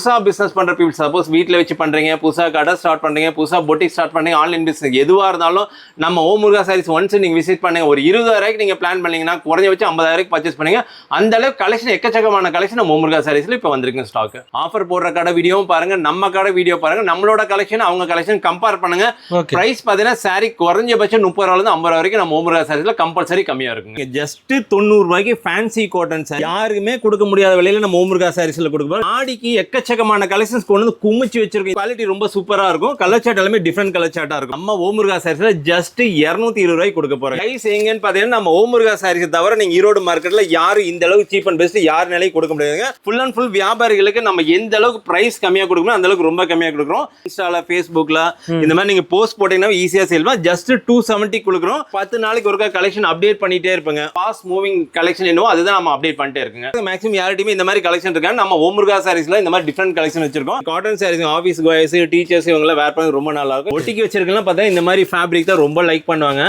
புதுசா பிசினஸ் பண்ற people suppose வீட்டில் வச்சு பண்றீங்க, புதுசா கடை ஸ்டார்ட் பண்றீங்க, புதுசா பொட்டிக் ஸ்டார்ட் பண்றீங்க, ஆன்லைன் பிசினஸ் எதுவா இருந்தாலும் நம்ம ஓம் முருகா சாரீஸ் ஒன்ஸ் நீங்க விசிட் பண்ணுங்க. ஒரு 20,000 நீங்க பிளான் பண்ணீங்கன்னா குறைஞ்சபட்சம் 50,000 பர்ச்சேஸ் பண்ணீங்க. அந்த அளவுக்கு கலெக்ஷன் எக்கச்சக்கமான கலெக்ஷன் நம்ம ஓம் முருகா சாரீஸ்ல இப்போ வந்திருக்கு ஸ்டாக். ஆஃபர் போடுற கடை வீடியோவும் பாருங்க, நம்ம கடை வீடியோ பாருங்க, நம்மளோட கலெக்ஷன் அவங்க கலெக்ஷன் கம்பேர் பண்ணுங்க. பிரைஸ் பாத்தீங்கன்னா சாரி குறைஞ்சபட்சம் 30 ரூபாயிலிருந்து 50 ரூபாய் வரைக்கும் நம்ம ஓம் முருகா சாரீஸ்ல கம்பல்சரி கம்மியா இருக்குங்க. ஜஸ்ட் 90 ரூபாய்க்கு ஃபேன்சி காட்டன் சாரி யாருக்குமே கொடுக்க முடியாத விலையில நம்ம ஓம் முருகா சாரீஸ்ல கொடுக்குறோம். ஆடிக்கு எக்கச்சக்கமான கலெக்ஷன்ஸ் கொண்டு வந்து குமிச்சு வச்சிருக்கோம். குவாலிட்டி ரொம்ப சூப்பரா இருக்கும். கலர் சார்ட் எல்லாமே டிஃபரெண்ட் கலர் சார்ட்டா இருக்கும். நம்ம ஓம் முருகா சாரீஸ்ல ஜஸ்ட் 220 ரூபாய்க்கு கொடுக்க போறோம். கைஸ் எங்கன்னு பாத்தீங்கன்னா நம்ம ஓம் முருகா சாரீஸ் தவிர நீங்க ஈரோடு மார்க்கெட்ல யாரும் இந்த அளவுக்கு சீப் அண்ட் பெஸ்ட் யாருனாலையும் கொடுக்க முடியாதுங்க. ஃபுல் அண்ட் ஃபுல் வியாபாரிகளுக்கு நம்ம எந்த அளவுக்கு பிரைஸ் கம்மியா கொடுக்கணும் அந்த அளவுக்கு ரொம்ப கம்மியா கொடுக்குறோம். இன்ஸ்டால, ஃபேஸ்புக்ல இந்த மாதிரி நீங்க போஸ்ட் போட்டீங்கன்னா ஈஸியா சேல் பண்ணலாம். ஜஸ்ட் 270 கொடுக்குறோம். 10 நாளைக்கு ஒருக்கா கலெக்ஷன் அப்டேட் பண்ணிட்டே இருப்பேங்க. ஃபாஸ்ட் மூவிங் கலெக்ஷன் என்னவோ அதுதான் நம்ம அப்டேட் பண்ணிட்டே இருக்குங்க. மேக்ஸிமம் யார்கிட்டயுமே இந்த மாதிரி கலெக்ஷன் இருக்காங்க. நம்ம ஓம் முருகா சாரீஸ்ல இந்த மாதிரி டிஃபரெண்ட் கலெக்ஷன் வச்சிருக்கோம். Cotton sarees office goers, teachers இவங்க வேர் பண்ண ரொம்ப நல்லா இருக்கும். ஒட்டிக்கு வச்சிருக்கலாம் பார்த்தா இந்த மாதிரி ஃபேப்ரிக் தான் ரொம்ப லைக் பண்ணுவாங்க.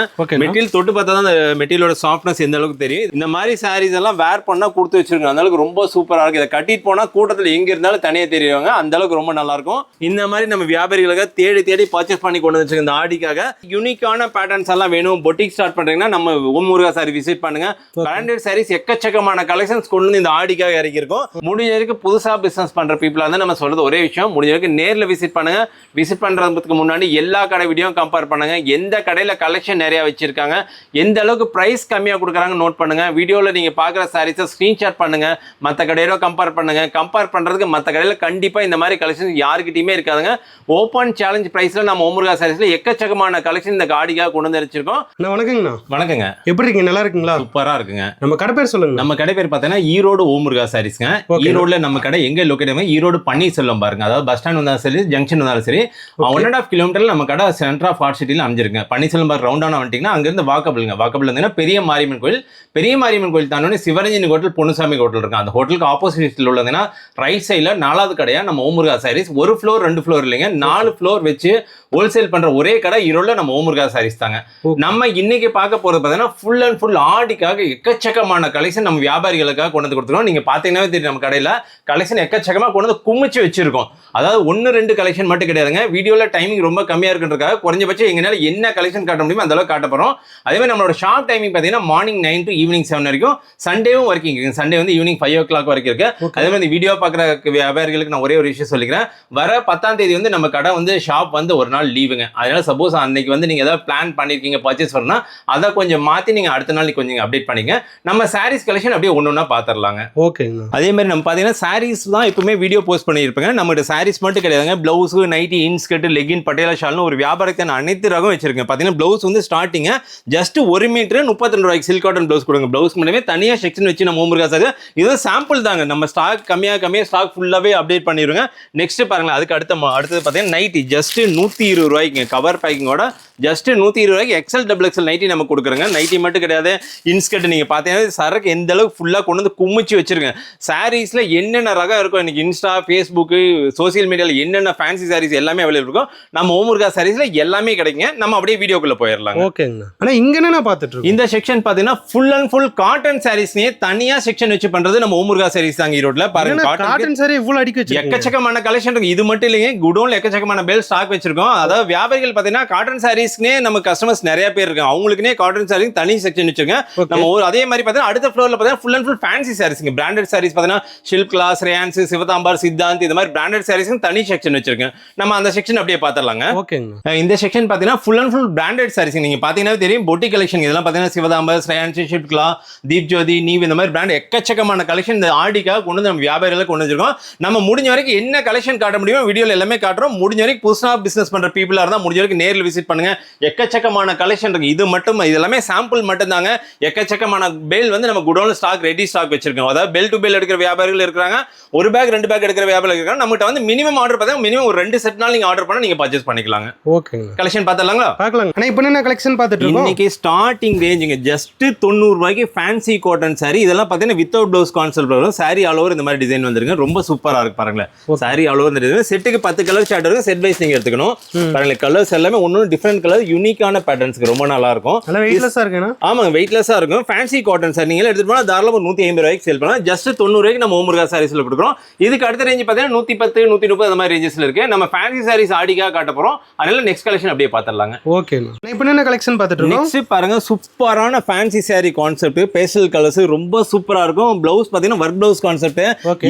மெட்டீரியல் தொட்டு பார்த்தா தான் அந்த மெட்டீரியலோட சாஃப்ட்னஸ் எந்த அளவுக்கு தெரியும். இந்த மாதிரி சாரீஸ் எல்லாம் வேர் பண்ணா கொடுத்து வச்சிருக்காங்க. அந்த அளவுக்கு ரொம்ப சூப்பரா இருக்கு. இதை கட்டிட்டு போனா கூட்டத்தில் எங்க இருந்தாலும் தனியா தெரியுவாங்க. அந்த அளவுக்கு ரொம்ப நல்லா இருக்கும். இந்த மாதிரி நம்ம வியாபாரிகளுக்கு தேடி தேடி பர்ச்சேஸ் பண்ணி கொண்டு வச்சிருக்க இந்த ஆடிக்காக யூனிக்கான பேட்டர்ன்ஸ் எல்லாம் வேணும். பொட்டிக் ஸ்டார்ட் பண்றீங்கன்னா நம்ம ஓம் முருகா சாரி விசிட் பண்ணுங்க. பிராண்டட் சாரீஸ் எக்கச்சக்கமான கலெக்ஷன்ஸ் கொண்டு வந்து இந்த ஆடிக்காக இறக்கி இருக்கும். முடிஞ்ச வரைக்கும் புதுசா பிசினஸ் பண்ற பீப்புளா இருந்தா நம்ம சொல்றது ஒரே விஷயம், முடிஞ்ச வரைக்கும் நேர்ல விசிட் பண்ணுங்க. விசிட் பண்றதுக்கு முன்னாடி எல்லா கடை வீடியோ கம்பேர் பண்ணுங்க. எந்த கடையில கலெக்ஷன் நிறைய வச்சிருக்காங்க, எந்த அளவுக்கு பிரைஸ் கம்மியா கொடுக்குறாங்க நோட் பண்ணுங்க. வீடியோல நீங்க பாக்குற சாரீஸை ஸ்கிரீன்ஷாட் பண்ணுங்க. மற்ற கடையில கம்பேர் பண்ணுங்க. கம்பேர் பண்றதுக்கு மற்ற கடையில கண்டிப்பா இந்த மாதிரி கலெக்ஷன் யாருக்கிட்டையுமே இருக்காதுங்க. ஓப்பன் சேலஞ்ச் பிரைஸ்ல நம்ம ஓம் முருகா சாரீஸ்ல எக்கச்சக்கமான கலெக்ஷன் இந்த காடிக்காக கொண்டு வந்து வச்சிருக்கோம். வணக்கங்கண்ணா. வணக்கங்க, எப்படி இருக்கீங்க? நல்லா இருக்கீங்களா? சூப்பரா இருக்குங்க. நம்ம கடை பேர் சொல்லுங்க. நம்ம கடை பேர் பார்த்தீங்கன்னா ஈரோடு ஓம் முருகா சாரீஸ்ங்க. ஈரோடுல நம்ம கடை எங்க லொகேட் ஆகும்? ஈரோடு பன்னீர்செல்வம் பாருங்க. அதாவது பஸ் ஸ்டாண்ட் வந்தாலும் சரி, ஜங்ஷன் வந்தாலும் சரி, 1.5 கிலோமீட்டர்ல நம்ம கடை சென்டர் ஆஃப் ஆர்ட் சிட்டில அமைஞ்சிருங்க. பன்னீர்செல்வம் பார் ரவுண்டான வந்துட்டீங்கன்னா அங்கிருந்து வாக்கபிள்ங்க. வாக்கபிள் இருந்தீங்கன்னா பெரிய மாரியம்மன் கோயில், பெரிய மாரியம்மன் கோயில் தானே சிவரஞ்சனி ஹோட்டல், பொன்னுசாமி ஹோட்டல் இருக்கு. அந்த ஹோட்டலுக்கு ஆப்போசிட்ல உள்ளதுன்னா ரைட் சைட்ல 4வது கடையா நம்ம ஓம் முருகா சாரீஸ். ஒரு ஃப்ளோர் 2 ஃப்ளோர் இல்லைங்க, 4 ஃப்ளோர் வச்சு ஹோல்சேல் பண்ற ஒரே கடை ஈரோடுல நம்ம ஓம் முருகா சாரீஸ் தாங்க. நம்ம இன்னைக்கு பார்க்க போறது பார்த்தீங்கன்னா ஃபுல் அண்ட் ஃபுல் ஆடிக்காக எக்கச்சக்கமான கலெக்ஷன் நம்ம வியாபாரிகளுக்காக கொண்டு வந்து கொடுத்துருக்கோம். நீங்க பாத்தீங்கன்னா தெரியும் நம்ம கடையில கலெக்ஷன் எக்கச்சக்கமா கொண்டு வந்து குமிச்சு வச்சிருக்கோம். அதாவது 1-2 கலெக்ஷன் மட்டும் கிடையாதுங்க. வீடியோல டைமிங் ரொம்ப கம்மியா இருக்குன்றதுக்காக குறைஞ்சபட்சம் எங்கனால என்ன கலெக்ஷன் காட்ட முடியுமோ அந்த அளவுக்கு காட்ட போறோம். அதே மாதிரி நம்மளோட ஷாப் டைமிங் பாத்தீங்கன்னா மார்னிங் 9 to ஈவினிங் 7 வரைக்கும். சண்டேவும் ஒர்க்கிங் இருக்கு. சண்டே வந்து ஈவினிங் 5 o'clock வரைக்கும் இருக்கு. அதே மாதிரி வீடியோ பாக்குற வியாபாரிகளுக்கு நான் ஒரே ஒரு விஷயம் சொல்லிக்கிறேன். வர 10ஆம் தேதி வந்து நம்ம கடை வந்து ஷாப் வந்து ஒரு நாள் லீவுங்க. அதனால சப்போஸ் அன்னைக்கு வந்து நீங்க ஏதாவது பிளான் பண்ணிருக்கீங்க பர்ச்சேஸ் பண்ணா அதை கொஞ்சம் மாத்தி நீங்க அடுத்த நாள் கொஞ்சம் அப்டேட் பண்ணிங்க. நம்ம சாரீஸ் கலெக்ஷன் அப்படியே ஒன்னொன்னா பாத்துரலாங்க. ஓகேங்க. அதே மாதிரி நம்ம பாத்தீங்கன்னா சாரீஸ் தான் எப்பவுமே வீடியோ போஸ்ட் பண்ணிருப்பேங்க. நம்ம சாரீஸ் மட்டும் கிடையாதுங்க. Blouse, nightie, inskirt, legging, Patiala ஷால்னு ஒரு வியாபாரத்தை அனைத்து ரகம் வச்சிருக்கேன். பாத்தீங்கன்னா பிளவுஸ் வந்து ஸ்டார்டிங் ஜஸ்ட் 1 மீட்டர் 32 ரூபாய்க்கு சில்க் காட்டன் பிளவுஸ் கொடுங்க. பிளவுஸ் மட்டுமே தனியா செக்ஷன் வச்சு நம்ம ஓம் முருகா சாரி. இது சாம்பிள் தாங்க. நம்ம ஸ்டாக் கம்மியா ஸ்டாக் ஃபுல்லாவே அப்டேட் பண்ணிருங்க. நெக்ஸ்ட் பாருங்க, அதுக்கு அடுத்தது பாத்தீங்கன்னா நைட்டி ஜஸ்ட் 120 ரூபாய்க்கு கவர் பேக்கிங்கோட ஜஸ்ட் 120 ரூபாய்க்கு எக்ஸல் டபுள் எக்ஸல் நைட்டி நம்ம கொடுக்குறோங்க. நைட்டி மட்டும் கிடையாது, இன்ஸ்கர்ட் நீங்க பாத்தீங்கன்னா சரக்கு எந்த அளவுக்கு ஃபுல்லா கொண்டு வந்து குமிச்சு வச்சிருங்க. சாரீஸ்ல என்னென்ன ரகம் இருக்கும் இன்னைக்கு இன்ஸ்டா, ஃபேஸ்புக், சோசியல் மீடியால என்னென்ன ஃபேன்சி சாரீஸ் எல்லாமே அவைலபிள் இருக்கும். நம்ம ஓம் முருகா சாரீஸ்ல எல்லாமே கிடைக்குங்க. நம்ம அப்படியே வீடியோக்குள்ள போயிடலாம். ஓகேங்க. ஆனா இங்க என்ன பாத்துட்டு இருக்கோம்? இந்த செக்ஷன் பாத்தீங்கன்னா ஃபுல் அண்ட் ஃபுல் காட்டன் சாரீஸ்னே தனியா செக்ஷன் வச்சு பண்றது நம்ம ஓம் முருகா சாரீஸ் தாங்க. ஈரோட்ல பாருங்க காட்டன் சாரி இவ்வளவு அடிக்க வச்சு எக்கச்சக்கமான கலெக்ஷன் இருக்கு. இது மட்டும் இல்லைங்க, குடோன்ல எக்கச்சக்கமான பேல் ஸ்டாக் வச்சிருக்கோம். அதாவது வியாபாரிகள் பாத்தீங்கன்னா காட்டன் சாரீஸ்னே நம்ம கஸ்டமர்ஸ் நிறைய பேர் இருக்காங்க. அவங்களுக்குனே காட்டன் சாரீஸ் தனி செக்ஷன் வச்சிருக்கேன். நம்ம அதே மாதிரி பாத்தீங்கன்னா அடுத்த ஃப்ளோர்ல பாத்தீங்கன்னா ஃபுல் அண்ட் ஃபுல் ஃபேன்சி சாரீஸ்ங்க. பிராண்டட் சாரீஸ் பாத்தீங்கன்னா ஷில்க் கிளாஸ், ரேயான்ஸ், சிவதாம்பார், சித்தாந்த் இந்த மாதிரி பிராண்டட் சாரீஸ்க்கு தனி செக்ஷன் வச்சிருக்கேன். நம்ம அந்த செக்ஷன் அப்படியே பாத்துறலாங்க. ஓகேங்க. இந்த செக்ஷன் பாத்தீங்கன்னா full and full branded sarees. நீங்க பாத்தீங்கன்னா தெரியும் பொட்டிக் கலெக்ஷன். இதெல்லாம் பாத்தீங்கன்னா சிவதாம்பார், ரேயான்ஸ், ஷில்க் கிளாஸ், தீப் ஜோதி, நீவ் இந்த மாதிரி பிராண்ட் எக்கச்சக்கமான கலெக்ஷன் இந்த ஆடிக்காக கொண்டு வந்து நம்ம வியாபாரிகளுக்கு கொண்டு வச்சிருக்கோம். நம்ம முடிஞ்ச வரைக்கும் என்ன கலெக்ஷன் காட்ட முடியுமோ வீடியோல எல்லாமே காட்டுறோம். முடிஞ்ச வரைக்கும் புதுசா பிசினஸ் பண்ற பீப்புளா இருந்தா முடிஞ்ச வரைக்கும் நேரில் விசிட் பண்ணுங்க. எக்கச்சக்கமான கலெக்ஷன் இருக்கு. இது மட்டும் இதெல்லாமே சாம்பிள் மட்டும் தாங்க. எக்கச்சக்கமான பேல் வந்து நம்ம குடோன்ல ஸ்டாக் ரெடி ஸ்டாக் வச்சிருக்கோம். அதாவது பெல் டு பெல் எடுக்கிற வியாபாரிகள் இருக்காங்க, ஒரு பேக் 2 பேக் எடுக்கிற வியாபாரிகள் இருக்காங்க. நம்மகிட்ட வந்து மினிமம் ஆர்டர் பார்த்தா மினிமம் ஒரு 2 செட்னால நீங்க ஆர்டர் பண்ணா நீங்க பர்ச்சேஸ் பண்ணிக்கலாங்க. ஓகேங்க. கலெக்ஷன் பார்த்தலாங்களா? பார்க்கலாம். ஆனா இப்போ என்ன கலெக்ஷன் பார்த்துட்டு இருக்கோம்? இன்னைக்கு ஸ்டார்டிங் ரேஞ்சுங்க ஜஸ்ட் 90 ரூபாய்க்கு ஃபேன்சி காட்டன் சாரி. இதெல்லாம் பார்த்தீங்கன்னா வித்தவுட் ப்ளவுஸ் கான்செப்ட் வரும். சாரி ஆல் ஓவர் இந்த மாதிரி டிசைன் வந்துருங்க. ரொம்ப சூப்பரா இருக்கு பாருங்களேன். சாரி ஆல் ஓவர் இந்த டிசைன். செட்டுக்கு 10 கலர் சார்ட் இருக்கு. செட் வைஸ் நீங்க எடுத்துக்கணும். பாருங்க கலர்ஸ் எல்லாமே ஒன்னு டிஃபரெண்ட் கலர் யூனிக்கான பேட்டர்ன்ஸ்க்கு ரொம்ப நல்லா இருக்கும். நல்லா வெயிட்லெஸ்ஸா இருக்குண்ணா. ஆமாங்க வெயிட்லெஸ்ஸா இருக்கும். ஃபேன்சி காட்டன் சார் நீங்க எடுத்துட்டு போனா தாராளமா ஒரு 150 ரூபாய்க்கு சேல் பண்ணலாம். ஜஸ்ட் 90 ரூபாய்க்கு நம்ம ஓமுருகா சாரீஸ்ல கொடுக்குறோம். இதுக்கு அடுத்த ரேஞ்ச் பாத்தீங்கன்னா 110 130 அந்த மாதிரி ரேஞ்சஸ்ல இருக்கு. நம்ம ஃபேன்சி சாரீஸ் ஆடிக்காக காட்ட போறோம். அதனால நெக்ஸ்ட் கலெக்ஷன் அப்படியே பாத்துடலாங்க. ஓகேண்ணா. இப்போ என்ன கலெக்ஷன் பார்த்துட்டு இருக்கோம்? நெக்ஸ்ட் பாருங்க சூப்பரான fancy saree concept pastel colours ரொம்ப சூப்பரா இருக்கும். பிளவுஸ் பாத்தீங்கன்னா ஒர்க் பிளவுஸ் கான்செப்ட்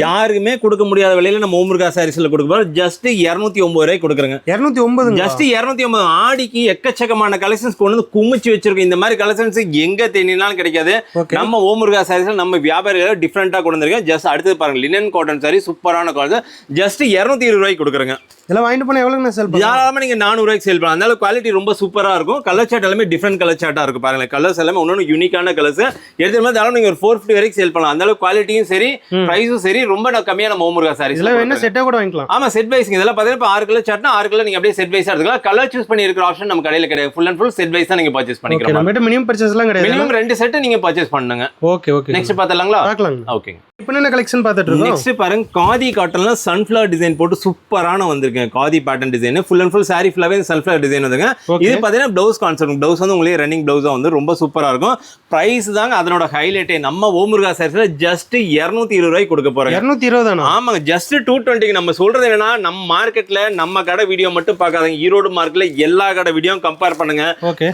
யாருக்குமே கொடுக்க முடியாத விலையில நம்ம ஓமுருகா சாரீஸ்ல கொடுக்க போறோம். ஜஸ்ட் 209 ரூபாய்க்கு கொடுக்குறேங்க. 209 ஜஸ்ட் 209. ஆடிக்கு எக்கச்சக்கமான கலெக்ஷன்ஸ் கொண்டு வந்து குமிச்சு வச்சிருக்கோம். இந்த மாதிரி கலெக்ஷன்ஸ் எங்க தேடினாலும் கிடைக்காது. நம்ம ஓமுருகா சாரீஸ்ல நம்ம வியாபாரிகளை டிஃபரெண்டா கொண்டு வந்திருக்கோம். ஜஸ்ட் அடுத்து பாருங்க லினன் காட்டன் சாரி சூப்பரான காட்டன் ஜஸ்ட் 220 ரூபாய்க்கு கொடுக்குறேங்க. இதெல்லாம் வாங்கிட்டு போனா எவ்வளவுங்க சேல் பண்ணலாம்? தாராளமா நீங்க 400 ரூபாய்க்கு சேல் பண்ணலாம். அதனால குவாலிட்டி ரொம்ப சூப்பரா இருக்கும். கலர் சார்ட் எல்லாமே டிஃபரெண்ட் கலர் சார்ட்டா இருக்கும். பாருங்க கலர்ஸ் எல்லாமே ஒன்னொன்னு யூனிக்கான கலர்ஸ். எடுத்து தாராளமா நீங்க ஒரு 450 வரைக்கும் சேல் பண்ணலாம். அந்த அளவுக்கு குவாலிட்டியும் சரி பிரைஸும் சரி ரொம்ப கம்மியா நம்ம ஓமுருகா சாரீஸ். இதெல்லாம் என்ன செட்டா கூட வாங்கிக்கலாம். ஆமா செட் வைஸ் இதெல்லாம் பாத்தீங்கன்னா 6 கலர் சார்ட்னா 6 கலர் நீங்க அப்படியே செட் வைஸா எடுத்துக்கலாம். கலர் சூஸ் பண்ணி இருக்கிற ஆப்ஷன் நம்ம கடையில கிடையாது. ஃபுல் அண்ட் ஃபுல் செட் வைஸா நீங்க பர்ச்சேஸ் பண்ணிக்கலாம். நம்மகிட்ட மினிமம் பர்ச்சேஸ் எல்லாம் கிடையாது. மினிமம் 2 செட் நீங்க பர்ச்சேஸ் பண்ணுங்க. Okay okay. நெக்ஸ்ட் பார்த்தலாங்களா? பார்க்கலாம். ஓகே. இப்போ என்ன கலெக்ஷன் பார்த்துட்டு இருக்கோம்? நெக்ஸ்ட் பாருங்க காதி காட்டன்ல சன்ஃப்ளவர் டிசைன் போட்டு சூப்பரான வந்திருக்கு. Khadi pattern design full and full sorry ஃபுல்லாவே சன்ஃப்ளவர் டிசைன் வந்துங்க. இது பாத்தீங்கன்னா ப்ளவுஸ் கான்செப்ட். ப்ளவுஸ் வந்து உங்களுக்கு ரன்னிங் ப்ளவுஸா வந்து ரொம்ப சூப்பரா இருக்கும். பிரைஸ் தாங்க அதனோட ஹைலைட்டே. நம்ம ஓமுருகா சாரீஸ்ல ஜஸ்ட் 220 ரூபாய்க்கு கொடுக்க போறோம். 220 தானா? ஆமாங்க ஜஸ்ட் 220. நம்ம சொல்றது என்னன்னா நம்ம மார்க்கெட்ல நம்ம கடை வீடியோ மட்டும் பார்க்காதீங்க. ஈரோடு மார்க்கெட்ல எல்லா கடை வீடியோ கம்பேர் பண்ணுங்க.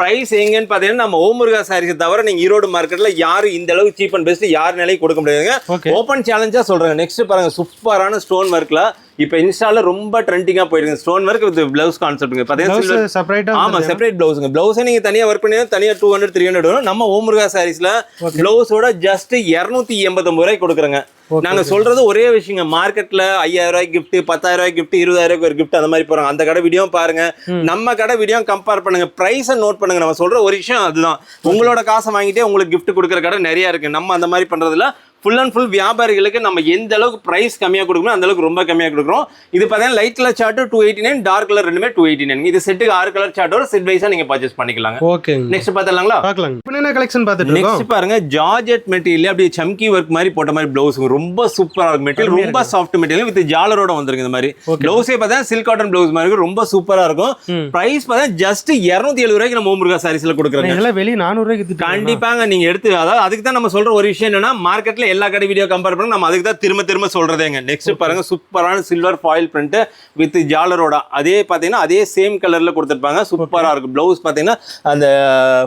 பிரைஸ் எங்கன்னு பாத்தீங்கன்னா நம்ம ஓமுருகா சாரீஸ் தவிர நீங்க ஈரோடு மார்க்கெட்ல யாரும் இந்த அளவுக்கு சீப் அண்ட் பெஸ்ட் யாருனாலையும் கொடுக்க முடியாதுங்க. ஓபன் சேலஞ்சா சொல்றேன். நெக்ஸ்ட் பாருங்க சூப்பரான ஸ்டோன் ஒர்க்ல இப்ப இன்ஸ்டால ரொம்ப ட்ரெண்டிங்கா போயிருக்கு. ஸ்டோன் ஒர்க் வித் பிளவுஸ் கான்செப்ட்ங்க. பாத்தீங்கன்னா செப்பரேட்டா ஆமா செப்பரேட் பிளவுஸ்ங்க. பிளவுஸை நீங்க தனியா ஒர்க் பண்ணி தனியா 200 300 வரும். நம்ம ஓமுருகா சாரீஸ்ல பிளவுஸோட ஜஸ்ட் 289 ரூபாய்க்கு கொடுக்குறேங்க. நாங்க சொல்றது ஒரே விஷயங்க. மார்க்கெட்ல 5000 ரூபாய்க்கு கிஃப்ட் 10000 ரூபாய்க்கு கிஃப்ட் 20000 ரூபாய்க்கு ஒரு கிஃப்ட் அந்த மாதிரி போறாங்க. அந்த கடை வீடியோ பாருங்க நம்ம கடை வீடியோ கம்பேர் பண்ணுங்க. பிரைஸை நோட் பண்ணுங்க. நம்ம சொல்ற ஒரு விஷயம் அதுதான். உங்களோட காசை வாங்கிட்டே உங்களுக்கு கிஃப்ட் கொடுக்குற கடை நிறைய இருக்கு. நம்ம அந்த மாதிரி பண்றதுல ஃபுல் அண்ட் ஃபுல் வியாபாரிகளுக்கு நம்ம எந்த அளவுக்கு பிரைஸ் கம்மியா கொடுக்கணும் அந்த அளவுக்கு ரொம்ப கம்மியா கொடுக்குறோம். இது பார்த்தீங்கன்னா light colour chart 289, dark colour ரெண்டுமே 289. இது செட்டுக்கு 6 கலர் சார்ட்டோட செட் வைஸா நீங்க பர்ச்சேஸ் பண்ணிக்கலாங்க. ஓகே. நெக்ஸ்ட் பார்த்தலாங்களா? பார்க்கலாம். இப்போ என்ன கலெக்ஷன் பார்த்துட்டு இருக்கோம்? நெக்ஸ்ட் பாருங்க ஜார்ஜெட் மெட்டீரியல் அப்படியே சம்கி ஒர்க் மாதிரி போட்ட மாதிரி பிளவுஸ் ரொம்ப சூப்பரா இருக்கு. மெட்டீரியல் ரொம்ப சாஃப்ட் மெட்டீரியல் வித் ஜாலரோட வந்திருக்கு. இந்த மாதிரி பிளவுஸே பார்த்தா சில்க் காட்டன் பிளவுஸ் மாதிரி இருக்கும். ரொம்ப சூப்பரா இருக்கும். பிரைஸ் பார்த்தா ஜஸ்ட் 270 ரூபாய்க்கு நம்ம ஓமுருகா சாரீஸ்ல கொடுக்குறாங்க. இதெல்லாம் வெளிய 400 ரூபாய்க்கு கண்டிப்பாங்க நீங்க எடுத்து அதாவது அதுக்கு தான் நம்ம சொல்ற ஒரு விஷயம் என்னன்னா மார்க்கெட்ல எல்லா கடை வீடியோ கம்பேர் பண்ணி நம்ம அதுக்கு தான் திரும்ப சொல்றதேங்க. நெக்ஸ்ட் பாருங்க சூப்பரான சில்வர் ஃபாயில் பிரிண்ட் வித் ஜாலரோட அதே பாத்தீங்கன்னா அதே சேம் கலர்ல கொடுத்திருப்பாங்க. சூப்பரா இருக்கும். பிளவுஸ் பாத்தீங்கன்னா அந்த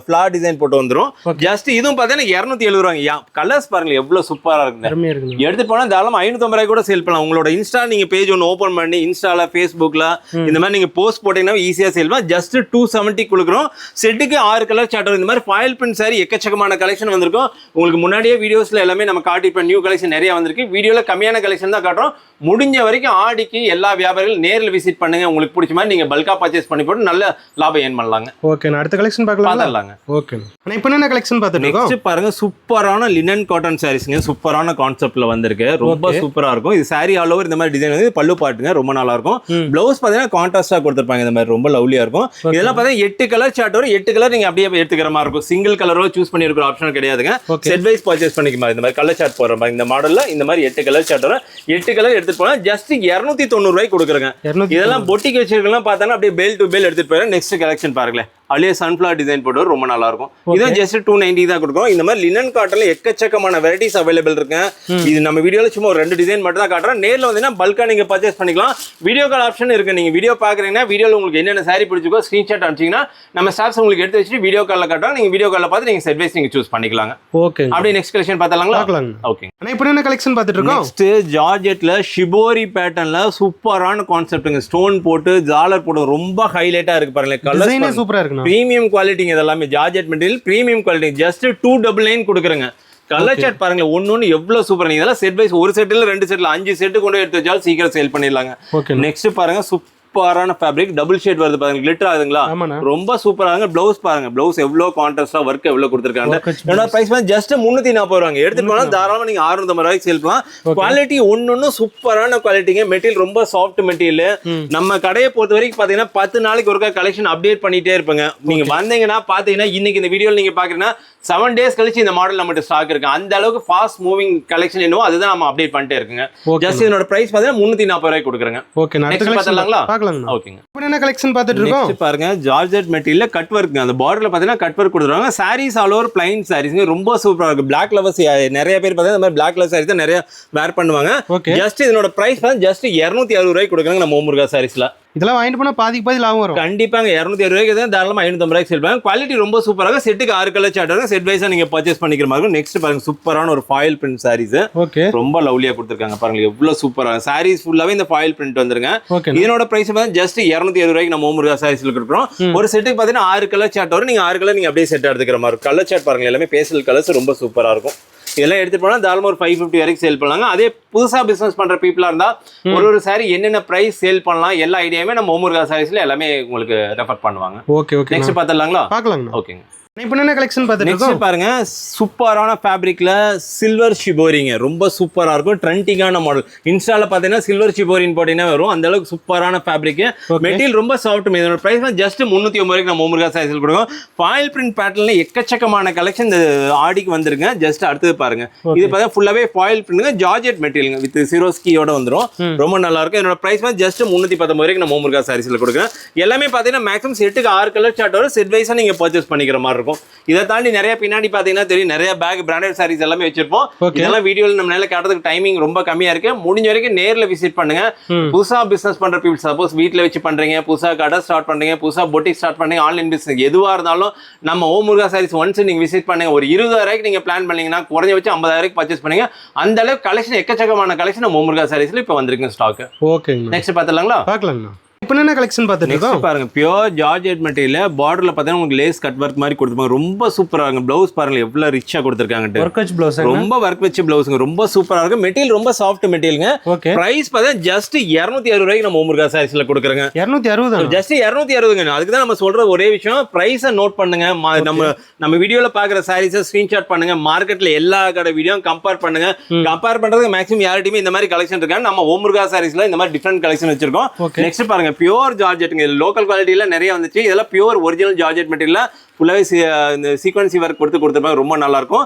ஃபிளார் டிசைன் போட்டு வந்துரும். ஜஸ்ட் இதுவும் பாத்தீங்கன்னா 270 ரூபாய்ங்க. கலர்ஸ் பாருங்க எவ்வளவு சூப்பரா இருக்கு. எடுத்து போனா தாராளமா 550 ரூபாய் கூட சேல் பண்ணலாம். உங்களோட இன்ஸ்டா நீங்க பேஜ் ஒன்னு ஓபன் பண்ணி இன்ஸ்டால ஃபேஸ்புக்ல இந்த மாதிரி நீங்க போஸ்ட் போட்டீங்கன்னா ஈஸியா சேல் பண்ணலாம். ஜஸ்ட் 270 கொடுக்குறோம். செட்டுக்கு 6 கலர் சார்ட். இந்த மாதிரி ஃபாயில் பிரிண்ட் சாரி எக்கச்சக்கமான கலெக்ஷன் வந்திருக்கும். உங்களுக்கு முன்னாடியே வீடியோஸ்ல எல்லாமே நம்ம காட்டிப்ப நியூ கலெக்ஷன் நிறைய வந்திருக்கு. வீடியோல கம்மியான கலெக்ஷன் தான் காட்டுறோம். முடிஞ்ச வரைக்கும் ஆடிக்கு எல்லா வியாபாரிகளும் நேரில் விசிட் பண்ணுங்க. உங்களுக்கு பிடிச்ச மாதிரி நீங்க பல்கா பர்ச்சேஸ் பண்ணி போட்டு நல்ல லாபம் ஏர்ன் பண்ணலாங்க. ஓகே. அடுத்த கலெக்ஷன் பார்க்கலாம்ங்க. ஓகே. அண்ணா இப்போ என்ன கலெக்ஷன் பார்த்துட்டு இருக்கோம்? நெக்ஸ்ட் பாருங்க சூப்பரான லினன் காட்டன் சாரீஸ்ங்க. சூப்பரான கான்செப்ட்ல வந்திருக்கு. ரொம்ப சூப்பரா இருக்கும். இது சாரி ஆல் ஓவர் இந்த மாதிரி டிசைன் வந்து பல்லு பாட்டுங்க ரொம்ப நல்லா இருக்கும். பிளவுஸ் பாத்தீங்கன்னா கான்ட்ராஸ்டா கொடுத்திருப்பாங்க. இந்த மாதிரி ரொம்ப லவ்லியா இருக்கும். இதெல்லாம் பாத்தீங்கன்னா 8 கலர் சார்ட் வரும். 8 கலர் நீங்க அப்படியே எடுத்துக்கிற மாதிரி இருக்கும். சிங்கிள் கலரோ சூஸ் பண்ணி இருக்கிற ஆப்ஷன் கிடையாதுங்க. செட் வைஸ் பர்ச்சேஸ் பண்ணிக்க இந்த மாதிரி கலர் சார்ட் போடுற மாதிரி இந்த மாடல்ல இந்த மாதிரி 8 கலர் சார்ட் வரும். 8 கலர் எடுத்துட்டு போனா ஜஸ்ட் 290 ரூபாய்க்கு கொடுக்குறேங்க. இதெல்லாம் பொட்டிக் வச்சிருக்கலாம் பார்த்தா அப்படியே பேல் டு பேல் எடுத்துட்டு போயிடும். நெக்ஸ்ட் கலெக்ஷன் பாருங்களேன். அப்படியே சன்ஃபிளவர் டிசைன் போட்டு ரொம்ப நல்லா இருக்கும். இதுவும் ஜஸ்ட் 290 தான் கொடுக்கும். இந்த மாதிரி லினன் காட்டன்ல எக்கச்சக்கமான வெரைட்டிஸ் அவைலபிள் இருக்கு. இது நம்ம வீடியோல சும்மா ஒரு 2 டிசைன் மட்டும் தான் காட்டுறோம். நேர்ல வந்தீங்கன்னா பல்கா நீங்க பர்ச்சேஸ் பண்ணிக்கலாம். வீடியோ கால் ஆப்ஷன் இருக்கு. நீங்க வீடியோ பாக்குறீங்கன்னா வீடியோல உங்களுக்கு என்னென்ன சாரி பிடிச்சிக்கோ ஸ்கிரீன்ஷாட் அனுப்பிச்சீங்கன்னா நம்ம ஸ்டாஃப்ஸ் உங்களுக்கு எடுத்து வச்சுட்டு வீடியோ கால்ல காட்டுறோம். நீங்க வீடியோ கால்ல பார்த்து நீங்க செட் வைஸ் நீங்க சூஸ் பண்ணிக்கலாங்க. ஓகே. அப்படியே நெக்ஸ்ட் கலெக்ஷன் பார்த்தலாங்களா? ஓகே. அண்ணா இப்போ என்ன கலெக்ஷன் பார்த்துட்டு இருக்கோம்? நெக்ஸ்ட் ஜார்ஜெட்ல ஷிபோரி பேட்டர்ன்ல சூப்பரான கான்செப்ட்ங்க. ஸ்டோன் போட்டு ஜாலர் போட்டு ரொம்ப ஹைலைட்டா இருக்கு பாருங்க. கலர் சூப்பரா இருக்கு. பிரீமியம் குவாலிட்டி இதெல்லாமே georgette material premium quality. Just 299 கொடுக்குறேங்க. கலர் சார்ட் பாருங்க ஒன்னு எவ்வளவு சூப்பரா. இதெல்லாம் செட் வைஸ் ஒரு செட்ல 2 செட்ல 5 செட் கொண்டு எடுத்து வச்சாலும் சீக்கிரம் சேல் பண்ணிடலாங்க. நெக்ஸ்ட் பாருங்க சூப்பரான ஃபேப்ரிக் டபுள் ஷேட் வருது பாருங்க. கிளிட்டர் ஆகுதுங்களா? ரொம்ப சூப்பரா இருக்கு. பிளவுஸ் பாருங்க. பிளவுஸ் எவ்வளவு கான்ட்ராஸ்டா ஒர்க் எவ்வளவு கொடுத்திருக்காங்க. என்னோட பிரைஸ் ஜஸ்ட் 340 ரூபாங்க. எடுத்துட்டு போனா தாராளமா நீங்க 650 ரூபாய்க்கு சேல் பண்ணலாம். குவாலிட்டி ஒன்னு சூப்பரான குவாலிட்டிங்க. மெட்டீரியல் ரொம்ப சாஃப்ட் மெட்டீரியல். நம்ம கடையை பொறுத்த வரைக்கும் பாத்தீங்கன்னா 10 நாளைக்கு ஒருக்கா கலெக்ஷன் அப்டேட் பண்ணிட்டே இருப்பேங்க. நீங்க வந்தீங்கன்னா பாத்தீங்கன்னா இன்னைக்கு இந்த வீடியோல நீங்க பாக்குறீங்கன்னா 7 days கழிச்சு இந்த மாடல் நம்மகிட்ட ஸ்டாக் இருக்கு. அந்த அளவுக்கு ஃபாஸ்ட் மூவிங் கலெக்ஷன் என்னவோ அதுதான் நம்ம அப்டேட் பண்ணிட்டே இருக்குங்க. ஜஸ்ட் இதோட பிரைஸ் பாத்தீங்கன்னா 340 ரூபாய்க்கு கொடுக்குறேங்க. ஓகே. நெக்ஸ்ட் பார்த்தலாங்களா? பார்க்கலாங்கண்ணா. ஓகேங்க. இப்போ என்ன கலெக்ஷன் பார்த்துட்டு இருக்கோம்? நெக்ஸ்ட் பாருங்க ஜார்ஜெட் மெட்டீரியல்ல கட் ஒர்க், அந்த பார்டர்ல பாத்தீங்கன்னா கட் ஒர்க் கொடுத்துருவாங்க. Sarees all over plain sarees ரொம்ப சூப்பரா இருக்கு. பிளாக் லவர்ஸ் நிறைய பேர் பார்த்தா இந்த மாதிரி பிளாக் கலர் சாரீஸ் தான் நிறைய வேர் பண்ணுவாங்க. ஜஸ்ட் இதனோட பிரைஸ் வந்து ஜஸ்ட் 260 ரூபாய்க்கு கொடுக்குறாங்க நம்ம ஓமுருகா சாரீஸ்ல. இதெல்லாம் வாங்கிட்டு போனா பாதி லாபம் வரும். கண்டிப்பாங்க 260 ரூபாய்க்கு தான் தாராளமா 550 ரூபாய்க்கு சேல் பண்ணுவாங்க. குவாலிட்டி ரொம்ப சூப்பரா இருக்கும். செட்டுக்கு 6 கலர் சார்ட் வரும். செட் வைஸா நீங்க பர்ச்சேஸ் பண்ணிக்கிற மாதிரி இருக்கும். நெக்ஸ்ட் பாருங்க சூப்பரான ஒரு ஃபாயில் பிரிண்ட் சாரீஸ். ஓகே. ரொம்ப லவ்லியா கொடுத்துருக்காங்க பாருங்க, எவ்வளவு சூப்பரா சாரீஸ் ஃபுல்லாவே இந்த ஃபாயில் பிரிண்ட் வந்துருங்க. இதனோட பிரைஸ் வந்து ஜஸ்ட் 270 ரூபாய்க்கு நம்ம ஓமுருகா சாரீஸ்ல கொடுக்குறோம். ஒரு செட்டுக்கு பாத்தீங்கன்னா 6 கலர் சார்ட் வரும். நீங்க 6 கலர் நீங்க அப்படியே செட் எடுத்துக்கிற மாதிரி இருக்கும். கலர் சார்ட் பாருங்க எல்லாமே பேஸ்டல் கலர்ஸ் ரொம்ப சூப்பரா இருக்கும். இதெல்லாம் எடுத்துட்டு போனா தாராளமா ஒரு 550 வரைக்கும் சேல் பண்ணலாங்க. அதே புதுசா பிசினஸ் பண்ற பீப்புளா இருந்தா ஒரு சாரி என்னென்ன பிரைஸ் சேல் பண்ணலாம் எல்லா ஐடியாவுமே நம்ம ஓமுருகா சாரீஸ்ல எல்லாமே உங்களுக்கு ரெஃபர் பண்ணுவாங்க. Okay okay. நெக்ஸ்ட் பாத்தலாங்களா? பார்க்கலாங்க. ஓகேங்க. இப்போ என்ன கலெக்ஷன் பார்த்துட்டு இருக்கோம்? நெக்ஸ்ட் பாருங்க சூப்பரான ஃபேப்ரிக்ல சில்வர் ஷிபோரிங்க ரொம்ப சூப்பரா இருக்கும். ட்ரெண்டிங்கான மாடல். இன்ஸ்டால பாத்தீங்கன்னா சில்வர் ஷிபோரின் போட்டீங்கன்னா வரும். அந்த அளவுக்கு சூப்பரான ஃபேப்ரிக். மெட்டீரியல் ரொம்ப சாஃப்ட். இதோட பிரைஸ் ஜஸ்ட் 350 ரூபாய்க்கு நம்ம ஓமுருகா சாரீஸ்ல கொடுக்கும். ஃபாயில் பிரிண்ட் பேட்டர்ன்ல எக்கச்சக்கமான கலெக்ஷன் இந்த ஆடிக்கு வந்திருங்க. ஜஸ்ட் அடுத்தது பாருங்க, இது பார்த்தா ஃபுல்லாவே foil print georgette material with சிரோஸ்கியோட வந்துரும். ரொம்ப நல்லா இருக்கும். இதோட பிரைஸ் ஜஸ்ட் 319 ரூபாய்க்கு நம்ம ஓமுருகா சாரீஸ்ல கொடுக்குறேன். எல்லாமே பாத்தீங்கன்னா மேக்ஸிமம் செட்டுக்கு 6 கலர் சார்ட் வரும். செட் வைஸா நீங்க பர்ச்சேஸ் பண்ணிக்கிற மாதிரி இருக்கும். இதை தாண்டி நிறைய பின்னாடி பாத்தீங்கன்னா தெரியும், நிறைய பேக் பிராண்டட் சாரீஸ் எல்லாமே வச்சிருப்போம். இதெல்லாம் வீடியோல நம்ம நேரில் காட்டுறதுக்கு டைமிங் ரொம்ப கம்மியா இருக்கு. முடிஞ்ச வரைக்கும் நேர்ல விசிட் பண்ணுங்க. புதுசா பிசினஸ் பண்ற பீப்புள், சப்போஸ் வீட்ல வச்சு பண்றீங்க, புதுசா கடை ஸ்டார்ட் பண்றீங்க, புதுசா பொட்டிக் ஸ்டார்ட் பண்ணீங்க, ஆன்லைன் பிசினஸ் எதுவா இருந்தாலும் நம்ம ஓமுருகா சாரீஸ் ஒன்ஸ் நீங்க விசிட் பண்ணுங்க. ஒரு 20,000 ரூபாய்க்கு நீங்க பிளான் பண்ணீங்கன்னா குறைஞ்ச வச்சு 50,000 ரூபாய்க்கு பர்ச்சேஸ் பண்ணுங்க. அந்த அளவுக்கு கலெக்ஷன் எக்கச்சக்கமான கலெக்ஷன் நம்ம ஓமுருகா சாரீஸ்ல இப்ப வந்திருக்கு ஸ்டாக். ஓகேங்க. நெக்ஸ்ட் பாத்தலாங்களா? பார்க்கலாங்க. இப்போ என்ன கலெக்ஷன் பார்த்துட்டு இருக்கோம்? பாருங்க பியூர் ஜார்ஜெட் மெட்டீரியல் பார்டர்ல பாத்தீங்கன்னா உங்களுக்கு லேஸ் கட் ஒர்க் மாதிரி கொடுத்துருப்பாங்க. ரொம்ப சூப்பரா இருக்கு. பிளவுஸ் பாருங்க எவ்வளவு ரிச்சா கொடுத்துருக்காங்க. ஒர்க் வச்சு பிளவுஸ். ரொம்ப ஒர்க் வச்சு பிளவுஸ்ங்க ரொம்ப சூப்பரா இருக்கு. மெட்டீரியல் ரொம்ப சாஃப்ட் மெட்டீரியல்ங்க. பிரைஸ் பாத்தீங்கன்னா ஜஸ்ட் 260 ரூபாய்க்கு நம்ம ஓமுருகா சாரீஸ்ல கொடுக்குறோங்க. 260 ஜஸ்ட் 260ங்க. அதுக்கு தான் நம்ம சொல்ற ஒரே விஷயம், பிரைஸை நோட் பண்ணுங்க. நம்ம வீடியோல பாக்குற சாரீஸை ஸ்கிரீன்ஷாட் பண்ணுங்க. மார்க்கெட்ல எல்லா கடை வீடியோ கம்பேர் பண்ணுங்க. கம்பேர் பண்றதுக்கு மேக்ஸிமம் யார்கிட்டயுமே இந்த மாதிரி கலெக்ஷன் இருக்காங்க. நம்ம ஓமுருகா சாரீஸ்ல இந்த மாதிரி டிஃபரெண்ட் கலெக்ஷன் வச்சிருக்கோம். நெக்ஸ்ட் பாருங்க பியூர் ஜார்ஜெட். லோக்கல் குவாலிட்டியில நிறைய வந்துச்சு. இதெல்லாம் பியூர் ஒரிஜினல் ஜார்ஜெட் மெட்டீரியல். ஃபுல்லாவே இந்த சீக்வன்சி ஒர்க் கொடுத்துருப்பாங்க. ரொம்ப நல்லா இருக்கும்.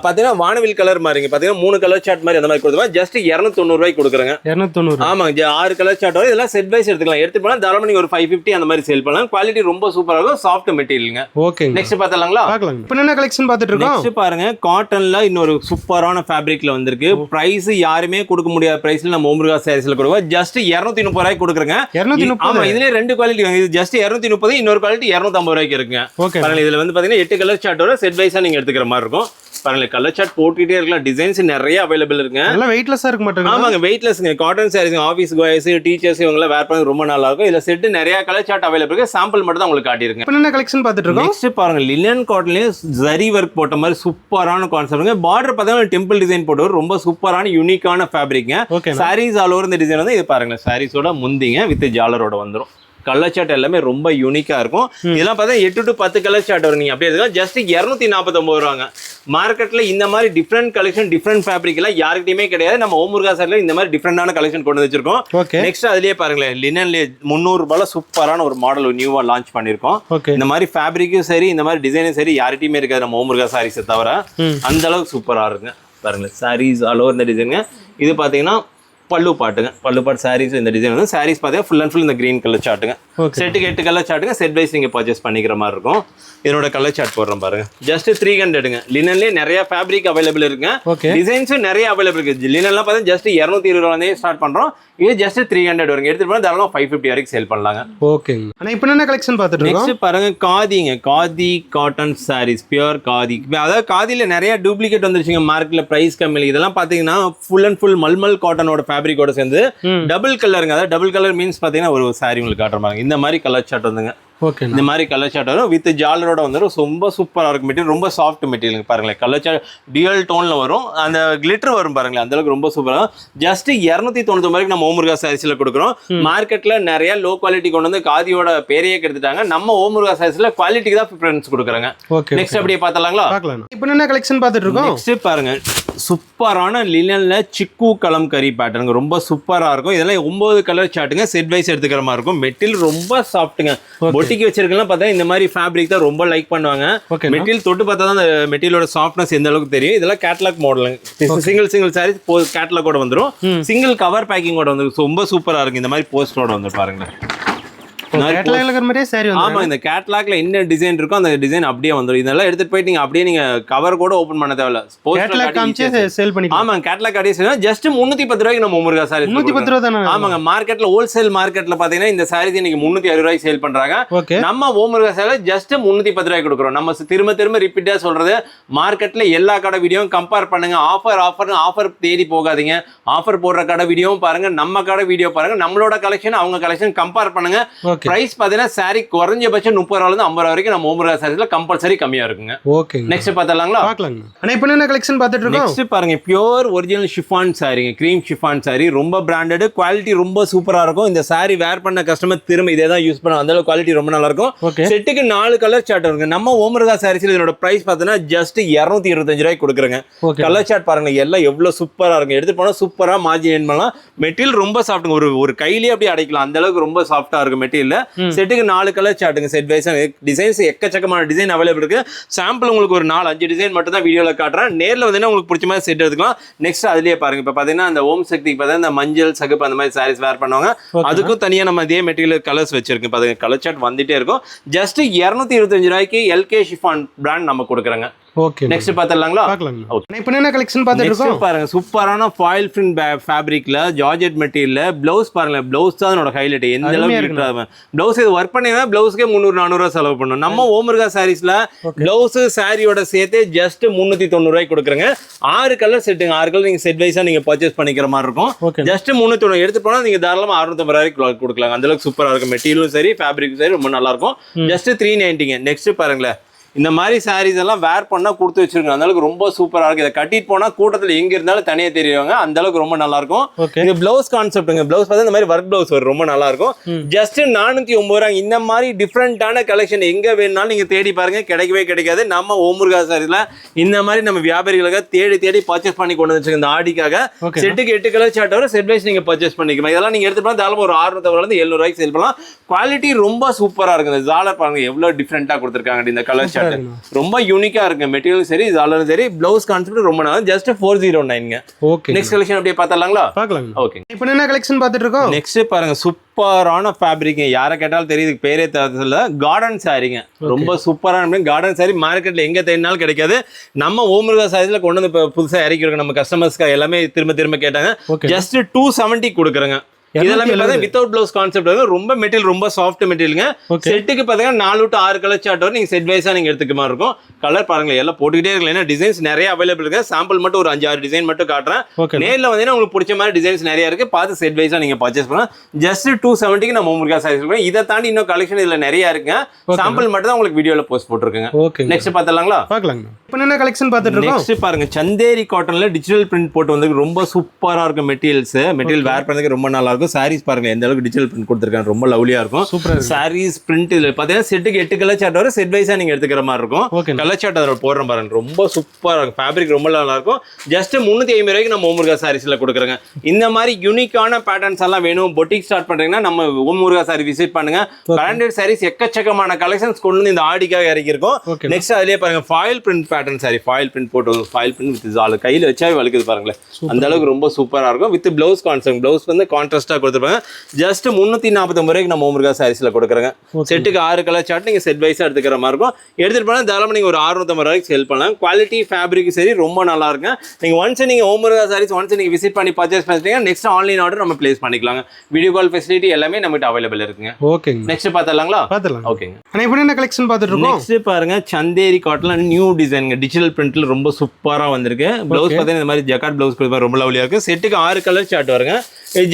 பாத்தீங்கன்னா வானவில் கலர் மாதிரிங்க. பாத்தீங்கன்னா 3 கலர் சார்ட் மாதிரி அந்த மாதிரி கொடுத்துருப்பாங்க. ஜஸ்ட் 290 ரூபாய்க்கு கொடுக்குறாங்க. 290. ஆமாங்க. 6 கலர் சார்ட் வரும். இதெல்லாம் செட் வைஸ் எடுத்துக்கலாம். எடுத்து போனா தாராளமா நீங்க ஒரு 550 அந்த மாதிரி சேல் பண்ணலாம். குவாலிட்டி ரொம்ப சூப்பரா இருக்கும். சாஃப்ட் மெட்டீரியல்ங்க. ஓகே. நெக்ஸ்ட் பாத்தலாங்களா? பார்க்கலாங்க. இப்போ என்ன கலெக்ஷன் பார்த்துட்டு இருக்கோம்? நெக்ஸ்ட் பாருங்க காட்டன்ல இன்னொரு சூப்பரான ஃபேப்ரிக்ல வந்திருக்கு. பிரைஸ் யாருமே கொடுக்க முடியாத பிரைஸ்ல நம்ம ஓமுருகா சாரீஸ்ல கொடுப்போம். ஜஸ்ட் 230 ரூபாய்க்கு கொடுக்குறேங்க. 230. ஆமா, இதுல ரெண்டு குவாலிட்டி வாங்க. இது ஜஸ்ட் 230, இன்னொரு குவாலிட்டி 250 ரூபாய்க்கு இருக்குங்க. பாருங்க இதுல வந்து பாத்தீங்கன்னா 8 கலர் சார்ட் வரும். செட் வைஸா நீங்க எடுத்துக்கிற மாதிரி இருக்கும். பாருங்க கலர் சார்ட் போட்டுட்டே இருக்கலாம். டிசைன்ஸ் நிறைய அவைலபிள் இருக்குங்க. எல்லாம் வெயிட்லெஸ்ஸா இருக்க மாட்டாங்க. ஆமாங்க வெயிட்லெஸ்ங்க. Cotton saris office goers teachers இவங்க எல்லாம் வேர் பண்ண ரொம்ப நல்லா இருக்கும். இதுல செட் நிறைய கலர் சார்ட் அவைலபிள் இருக்கு. சாம்பிள் மட்டும் தான் உங்களுக்கு காட்டியிருக்கேன். இப்போ என்ன கலெக்ஷன் பார்த்துட்டு இருக்கோம்? நெக்ஸ்ட் பாருங்க லினன் காட்டன்லயே ஜரி ஒர்க் போட்ட மாதிரி சூப்பரான கான்செப்ட்ங்க. பார்டர் பார்த்தா டெம்பிள் டிசைன் போட்டு ரொம்ப சூப்பரான யூனிக்கான ஃபேப்ரிக்ங்க. சாரீஸ் ஆல் ஓவர் இந்த டிசைன் வந்து இது பாருங்க சாரீஸோட முந்திங்க வித் ஜாலரோட வந்துரும். கலர் சார்ட் எல்லாமே ரொம்ப யூனிக்கா இருக்கும். இதெல்லாம் பார்த்தா 8 to 10 கலர் சார்ட் வரும். நீங்க அப்படியே எடுத்துக்கலாம். ஜஸ்ட் 249 ரூபாங்க. மார்க்கெட்ல இந்த மாதிரி டிஃப்ரெண்ட் கலெக்ஷன் டிஃப்ரெண்ட் ஃபேப்ரிக் எல்லாம் யாருக்கிட்டயுமே கிடையாது. நம்ம ஓமுருகா சார்ல இந்த மாதிரி டிஃப்ரெண்டான கலெக்ஷன் கொண்டு வச்சிருக்கோம். நெக்ஸ்ட் அதுலயே பாருங்களேன் லினன்ல 300 ரூபாய்ல சூப்பரான ஒரு மாடல் நியூவா லான்ச் பண்ணிருக்கோம். இந்த மாதிரி ஃபேப்ரிக்கும் சரி இந்த மாதிரி டிசைனும் சரி யார்கிட்டயுமே இருக்காது நம்ம ஓமுருகா சாரீஸை தவிர. அந்த அளவுக்கு சூப்பரா இருக்குங்க. பாருங்க சாரீஸ் ஆல் ஓவர் இந்த டிசைனுங்க. இது பாத்தீங்கன்னா பல்லு பாட்டுங்க. பல்லு பாட்டு சாரீஸ் இந்த டிசைன் வந்து சாரீஸ் பார்த்தீங்கன்னா ஃபுல் அண்ட் ஃபுல் இந்த கிரீன் கலர் சார்ட்டுங்க. செட்டுக்கு 8 கலர் சார்ட்டுங்க. செட் வைஸ் நீங்க பர்ச்சேஸ் பண்ணிக்கிற மாதிரி இருக்கும். இதனோட கலர் சார்ட் போடுறோம் பாருங்க. ஜஸ்ட் 300ங்க. லினன்லயே நிறைய ஃபேப்ரிக் அவைலபிள் இருக்குங்க. டிசைன்ஸும் நிறைய அவைலபிள் இருக்கு. லினன்லாம் பார்த்தா ஜஸ்ட் 220 ரூபாய் ஸ்டார்ட் பண்றோம். இது ஜஸ்ட் 300 வருங்க. எடுத்துட்டு போனா தாராளமா 550 வரைக்கும் சேல் பண்ணலாங்க. ஓகேங்க. ஆனா இப்போ என்ன கலெக்ஷன் பார்த்துட்டு இருக்கோம்? நெக்ஸ்ட் பாருங்க காதிங்க. Khadi cotton saris pure Khadi. அதாவது காதில நிறைய டூப்ளிகேட் வந்துருச்சுங்க மார்க்கெட்ல பிரைஸ் கம்மி. இதெல்லாம் பாத்தீங்கன்னா ஃபுல் அண்ட் ஃபுல் மல்மல் காட்டனோட ஃபேப்ரிக்கோட சேர்ந்து டபுள் கலருங்க. அதாவது டபுள் கலர் மீன்ஸ் பாத்தீங்கன்னா ஒரு சாரி உங்களுக்கு காட்டுற மாதிரி இந்த மாதிரி கலர் சார்ட் வந்துங்க. இந்த மாதிரி கலர் சார்ட் வரும் வித் ஜாலரோட வந்துடும். ரொம்ப சூப்பராக இருக்கும். மெட்டீரியல் ரொம்ப சாஃப்ட் மெட்டீரியல் பாருங்களேன். கலர் சார்ட் டியூல் டோன்ல வரும். அந்த கிளிட்டர் வரும் பாருங்களேன். அந்த அளவுக்கு ரொம்ப சூப்பராக. ஜஸ்ட் 299 ரூபாய்க்கு நம்ம ஓமுருகா சாரீஸ்ல கொடுக்குறோம். மார்க்கெட்ல நிறைய லோ குவாலிட்டி கொண்டு வந்து காதியோட பேரையே கெடுத்துட்டாங்க. நம்ம ஓமுருகா சாரீஸ்ல குவாலிட்டிக்கு தான் ப்ரிஃபரன்ஸ் கொடுக்குறாங்க. நெக்ஸ்ட் அப்படியே பார்த்தலாங்களா? இப்போ என்ன கலெக்ஷன் பார்த்துட்டு இருக்கோம்? நெக்ஸ்ட் பாருங்க சூப்பரான லினன்ல சிக்கு கலம்கரி பேட்டர்ன் ரொம்ப சூப்பரா இருக்கும். இதெல்லாம் 9 கலர் சார்ட்டுங்க. செட் வைஸ் எடுத்துக்கிற மாதிரி இருக்கும். மெட்டீரியல் ரொம்ப சாஃப்ட்டுங்க. பொட்டிக்கு வச்சிருக்கலாம் பார்த்தா இந்த மாதிரி ஃபேப்ரிக் தான் ரொம்ப லைக் பண்ணுவாங்க. மெட்டீரியல் தொட்டு பார்த்தா தான் அந்த மெட்டீரியலோட சாஃப்ட்னஸ் எந்த அளவுக்கு தெரியும். இதெல்லாம் கேட்லாக் மாடலுங்க. சிங்கிள் சாரீஸ் கேட்லாகோட வந்துடும். சிங்கிள் கவர் பேக்கிங்கோட வந்துடும். ரொம்ப சூப்பரா இருக்கு. இந்த மாதிரி போஸ்டரோட வந்து பாருங்க. கேட்டலாக்ல இருக்கிற மாதிரியே சாரி வந்து ஆமா, இந்த கேட்லாக்ல என்ன டிசைன் இருக்கோ அந்த டிசைன் அப்படியே வந்துடும். இதெல்லாம் எடுத்துட்டு போயிட்டு நீங்க அப்படியே நீங்க கவர் கூட ஓபன் பண்ண தேவையில்ல. கேட்டலாக் காமிச்சே சேல் பண்ணிக்கலாம். ஆமா, கேட்லாக் அப்படியே ஜஸ்ட் 310 ரூபாய்க்கு நம்ம முருகா சாரீஸ் 310 ரூபாய் தானே? ஆமாங்க, மார்க்கெட்ல ஹோல்சேல் மார்க்கெட்ல பாத்தீங்கன்னா இந்த சாரீஸ் இன்னைக்கு 360 ரூபாய்க்கு சேல் பண்றாங்க. ஓகே. நம்ம ஓமுருகா சாரீல ஜஸ்ட் 310 ரூபாய்க்கு கொடுக்குறோம். நம்ம திரும்ப திரும்ப ரிப்பீட்டா சொல்றது, மார்க்கெட்ல எல்லா கடை வீடியோவும் கம்பேர் பண்ணுங்க. ஆஃபர் தேடி போகாதீங்க. ஆஃபர் போடுற கடை வீடியோவும் பாருங்க, நம்ம கடை வீடியோ பாருங்க, நம்மளோட கலெக்ஷன் அவங்க கலெக்ஷன் கம்பேர் பண்ணுங்க. பிரைஸ் பாத்தீங்கன்னா சாரி குறைஞ்சபட்சம் 30 ரூபாயில இருந்து 50 ரூபாய் வரைக்கும் நம்ம ஓமுருகா சாரீஸ்ல கம்பல்சரி கம்மியா இருக்குங்க. ஓகே. நெக்ஸ்ட் பார்த்தலாங்களா? பார்க்கலாங்க. அண்ணா இப்போ என்ன கலெக்ஷன் பார்த்துட்டு இருக்கோம்? நெக்ஸ்ட் பாருங்க, பியூர் ஒரிஜினல் ஷிஃபான் சாரிங்க, கிரீம் ஷிஃபான் சாரி, ரொம்ப பிராண்டட், குவாலிட்டி ரொம்ப சூப்பரா இருக்கும். இந்த சாரி வேர் பண்ண கஸ்டமர் திரும்ப இதே தான் யூஸ் பண்ண, அந்த குவாலிட்டி ரொம்ப நல்லா இருக்கும். செட்டுக்கு 4 கலர் சார்ட் இருக்கு. நம்ம ஓமுருகா சாரீஸ்ல இதோட பிரைஸ் பார்த்தீங்கன்னா ஜஸ்ட் 225 ரூபாய்க்கு கொடுக்குறேங்க. கலர் சார்ட் பாருங்க, எல்லாம் எவ்வளவு சூப்பரா இருக்கும். எடுத்து போனா சூப்பரா மார்ஜின் பண்ணலாம். மெட்டீரியல் ரொம்ப சாஃப்ட்டுங்க, ஒரு கையிலேயே அப்படியே அடைக்கலாம், அந்த அளவுக்கு ரொம்ப சாஃப்டா இருக்கும் மெட்டீரியல். செட்டுக்கு 4 கலர் சார்ட்டுங்க. செட் வைஸ் டிசைன்ஸ் எக்கச்சக்கமான டிசைன் அவைலபிள் இருக்கு. சாம்பிள் உங்களுக்கு ஒரு 4-5 டிசைன் மட்டும் தான் வீடியோல காட்டுறேன். நேர்ல வந்து உங்களுக்கு பிடிச்ச மாதிரி செட் எடுத்துக்கலாம். நெக்ஸ்ட் அதுலயே பாருங்க, இப்ப பாத்தீங்கன்னா அந்த ஓம் சக்திக்கு பாத்தீங்கன்னா இந்த மஞ்சள் சகப்பு அந்த மாதிரி சாரீஸ் வேர் பண்ணுவாங்க. அதுக்கும் தனியா நம்ம இதே மெட்டீரியல் கலர்ஸ் வச்சிருக்கு. பாருங்க, கலர் சார்ட் வந்துட்டே இருக்கும். ஜஸ்ட் 225 ரூபாய்க்கு எல்கே ஷிஃபான் பிராண்ட் நம்ம கொடுக்குறோங்க. ஓகே. நெக்ஸ்ட் பார்த்தலாங்களா? பார்க்கலாங்க. ஓகே. இப்போ என்ன கலெக்ஷன் பார்த்துட்டு இருக்கோம்? பாருங்க, சூப்பரான ஃபாயில் பிரிண்ட் ஃபேப்ரிக்ல ஜார்ஜெட் மெட்டீரியல்ல ப்ளவுஸ் பாருங்க. ப்ளவுஸ் தான் என்னோட ஹைலைட். எந்த அளவுக்கு ப்ளவுஸ் இது ஒர்க் பண்ணீங்கன்னா ப்ளவுஸ்க்கே 300-400 ரூபாய் செலவு பண்ணணும். நம்ம ஓமுருகா சாரீஸ்ல ப்ளவுஸ் சாரியோட சேர்த்து ஜஸ்ட் 390 ரூபாய்க்கு கொடுக்குறேங்க. 6 கலர் செட்டுங்க. 6 கலர் நீங்க செட் வைஸா நீங்க பர்ச்சேஸ் பண்ணிக்கிற மாதிரி இருக்கும். ஜஸ்ட் 390 எடுத்து போனா நீங்க தாராளமா 650 ரூபாய்க்கு கொடுக்கலாம். அந்த அளவுக்கு சூப்பரா இருக்கும். மெட்டீரியலும் சரி, ஃபேப்ரிக்கும் சரி, ரொம்ப நல்லா இருக்கும். ஜஸ்ட் 390ங்க. நெக்ஸ்ட் பாருங்களேன், இந்த மாதிரி சாரீஸ் எல்லாம் வேர் பண்ணா கொடுத்து வச்சிருக்கோம். அந்த அளவுக்கு ரொம்ப சூப்பரா இருக்கு. இதை கட்டிட்டு போனா கூட்டத்துல எங்க இருந்தாலும் தனியா தெரியுவாங்க. அந்த அளவுக்கு ரொம்ப நல்லா இருக்கும். இது பிளவுஸ் கான்செப்ட்ங்க. பிளவுஸ் பார்த்தா இந்த மாதிரி ஒர்க் பிளவுஸ் வரும், ரொம்ப நல்லா இருக்கும். ஜஸ்ட் 409 ரூபாய். இந்த மாதிரி டிஃப்ரெண்டான கலெக்ஷன் எங்க வேணும்னாலும் நீங்க தேடி பாருங்க, கிடைக்கவே கிடைக்காது. நம்ம ஓமுருகா சாரீஸ்ல இந்த மாதிரி நம்ம வியாபாரிகளுக்காக தேடி தேடி பர்ச்சேஸ் பண்ணி கொண்டு வச்சிருக்கோம். இந்த ஆடிக்காக செட்டுக்கு 8 கலர் சார்ட் வரும். செட் வைஸ் நீங்க பர்ச்சேஸ் பண்ணிக்கலாம். இதெல்லாம் நீங்க எடுத்து போனா தாராளமா ஒரு 650 இருந்து 700 ரூபாய்க்கு சேல் பண்ணலாம். குவாலிட்டி ரொம்ப சூப்பரா இருக்கு. இந்த ஜாலர் பாருங்க எவ்வளவு டிஃப்ரெண்டா கொடுத்துருக்காங்க. இந்த கலர் சார்ட் ரொம்ப யூனிக்கா இருக்கு. மெட்டீரியல் சரி, ஜாலர் சரி, பிளவுஸ் கான்செப்ட் ரொம்ப நல்லா. ஜஸ்ட் 409ங்க. ஓகே. நெக்ஸ்ட் கலெக்ஷன் அப்படியே பார்த்தலாங்களா? பார்க்கலாங்க. ஓகே. இப்போ என்ன கலெக்ஷன் பார்த்துட்டு இருக்கோம்? நெக்ஸ்ட் பாருங்க, சூப்பரான ஃபேப்ரிக். யாரை கேட்டாலும் தெரியுது, பேரே தெரியல. கார்டன் சாரிங்க, ரொம்ப சூப்பரான கார்டன் சாரி. மார்க்கெட்ல எங்க தேடினாலும் கிடைக்காது. நம்ம ஓமுருகா சாரீஸ்ல கொண்டு வந்து புதுசா இறக்கி இருக்கோம். நம்ம கஸ்டமர்ஸ்க்கு எல்லாமே திரும்ப திரும்ப கேட்டாங்க. ஜஸ்ட் 270 கொடுக்குறேங்க. இதெல்லாம் வித்தவுட் பிளவுஸ் கான்செப்ட் வந்து ரொம்ப மெட்டீரியல் ரொம்ப சாஃப்ட் மெட்டீரியலுங்க. செட்டுக்கு பாத்தீங்கன்னா 4 to 6 கலர் சார்ட் வரும். நீங்க செட் வைஸா நீங்க எடுத்துக்க மாதிரி இருக்கும். கலர் பாருங்க, எல்லாம் போட்டுக்கிட்டே இருக்கலாம். ஏன்னா டிசைன்ஸ் நிறைய அவைலபிள் இருக்கு. சாம்பிள் மட்டும் ஒரு 5-6 டிசைன் மட்டும் காட்டுறேன். நேர்ல வந்தீங்கன்னா உங்களுக்கு பிடிச்ச மாதிரி டிசைன்ஸ் நிறைய இருக்கு. பார்த்து செட் வைஸா நீங்க பர்ச்சேஸ் பண்ணலாம். ஜஸ்ட் 270க்கு நம்ம ஓமுருகா சாரீஸ் இருக்கு. இதை தாண்டி இன்னும் கலெக்ஷன் இதுல நிறைய இருக்குங்க. சாம்பிள் மட்டும் தான் உங்களுக்கு வீடியோல போஸ்ட் போட்டுருக்கேங்க. நெக்ஸ்ட் பார்த்தலாங்களா? பார்க்கலாங்க. இப்போ என்ன கலெக்ஷன் பார்த்துட்டு இருக்கோம்? நெக்ஸ்ட் பாருங்க, சந்தேரி காட்டன்ல டிஜிட்டல் பிரிண்ட் போட்டு வந்து ரொம்ப சூப்பரா இருக்கும். மெட்டீரியல்ஸ் வேர் பண்ணதுக்கு ரொம்ப நல்லா இருக்கும். சாரீஸ் பாருங்க எந்த அளவுக்கு டிஜிட்டல் பிரிண்ட் கொடுத்துருக்காங்க, ரொம்ப லவ்லியா இருக்கும். சாரீஸ் பிரிண்ட் இதுல பாத்தீங்கன்னா செட்டுக்கு 8 கலர் சார்ட் வரும். செட் வைஸா நீங்க எடுத்துக்கிற மாதிரி இருக்கும். கலர் சார்ட் அதோட போடுற பாருங்க, ரொம்ப சூப்பரா இருக்கும். ஃபேப்ரிக் ரொம்ப நல்லா இருக்கும். ஜஸ்ட் 350 ரூபாய்க்கு நம்ம ஓமுருகா சாரீஸ்ல கொடுக்குறோங்க. இந்த மாதிரி யூனிக்கான பேட்டர்ன்ஸ் எல்லாம் வேணும், பொட்டிக் ஸ்டார்ட் பண்றீங்கன்னா நம்ம ஓமுருகா சாரி விசிட் பண்ணுங்க. பிராண்டட் சாரீஸ் எக்கச்சக்கமான கலெக்ஷன்ஸ் கொண்டு வந்து இந்த ஆடிக்காக இறக்கி இருக்கும். நெக்ஸ்ட் அதுலயே பாருங்க, foil print pattern sorry. Foil print போட்டு ஃபாயில் பிரிண்ட் வித் ஜால் கையில வச்சாவே வலிக்குது பாருங்களேன். அந்த அளவுக்கு ரொம்ப சூப்பரா இருக்கும். With blouse concept. பிளவுஸ் வந்து கான்ட்ராஸ்டா கொடுத்துருப்பாங்க. ஜஸ்ட் 349 ரூபாய்க்கு நம்ம ஓமுருகா சாரீஸ்ல கொடுக்குறோங்க. செட்டுக்கு 6 கலர் சார்ட் நீங்க செட் வைஸா எடுத்துக்கிற மாதிரி இருக்கும். எடுத்துட்டு போனா தாராளமா நீங்க ஒரு 650 ரூபாய்க்கு சேல் பண்ணலாம். குவாலிட்டி ஃபேப்ரிக் சரி, ரொம்ப நல்லா இருக்கு. நீங்க ஒன்ஸ் நீங்க ஓமுருகா சாரீஸ் ஒன்ஸ் நீங்க விசிட் பண்ணி பர்ச்சேஸ் பண்ணிட்டீங்க, நெக்ஸ்ட் ஆன்லைன் ஆர்டர் நம்ம பிளேஸ் பண்ணிக்கலாங்க. வீடியோ கால் ஃபெசிலிட்டி எல்லாமே நம்மகிட்ட அவைலபிள் இருக்குங்க. ஓகேங்க. நெக்ஸ்ட் பார்த்தலாங்களா? பார்த்தலாம். ஓகேங்க. அண்ணா இப்போ என்ன கலெக்ஷன் பார்த்துட்டு இருக்கோம்? நெக்ஸ்ட் பாருங்க, சந்தேரி காட்டன்ல நியூ டிசைன்ங்க. டிஜிட்டல் பிரிண்ட்ல ரொம்ப சூப்பரா வந்திருக்கு. பிளவுஸ் பார்த்தீங்கன்னா இந்த மாதிரி ஜக்கார்ட் பிளவுஸ் ரொம்ப லவ்லியா இருக்கு. செட்டுக்கு 6 கலர் சார்ட் வருங்க.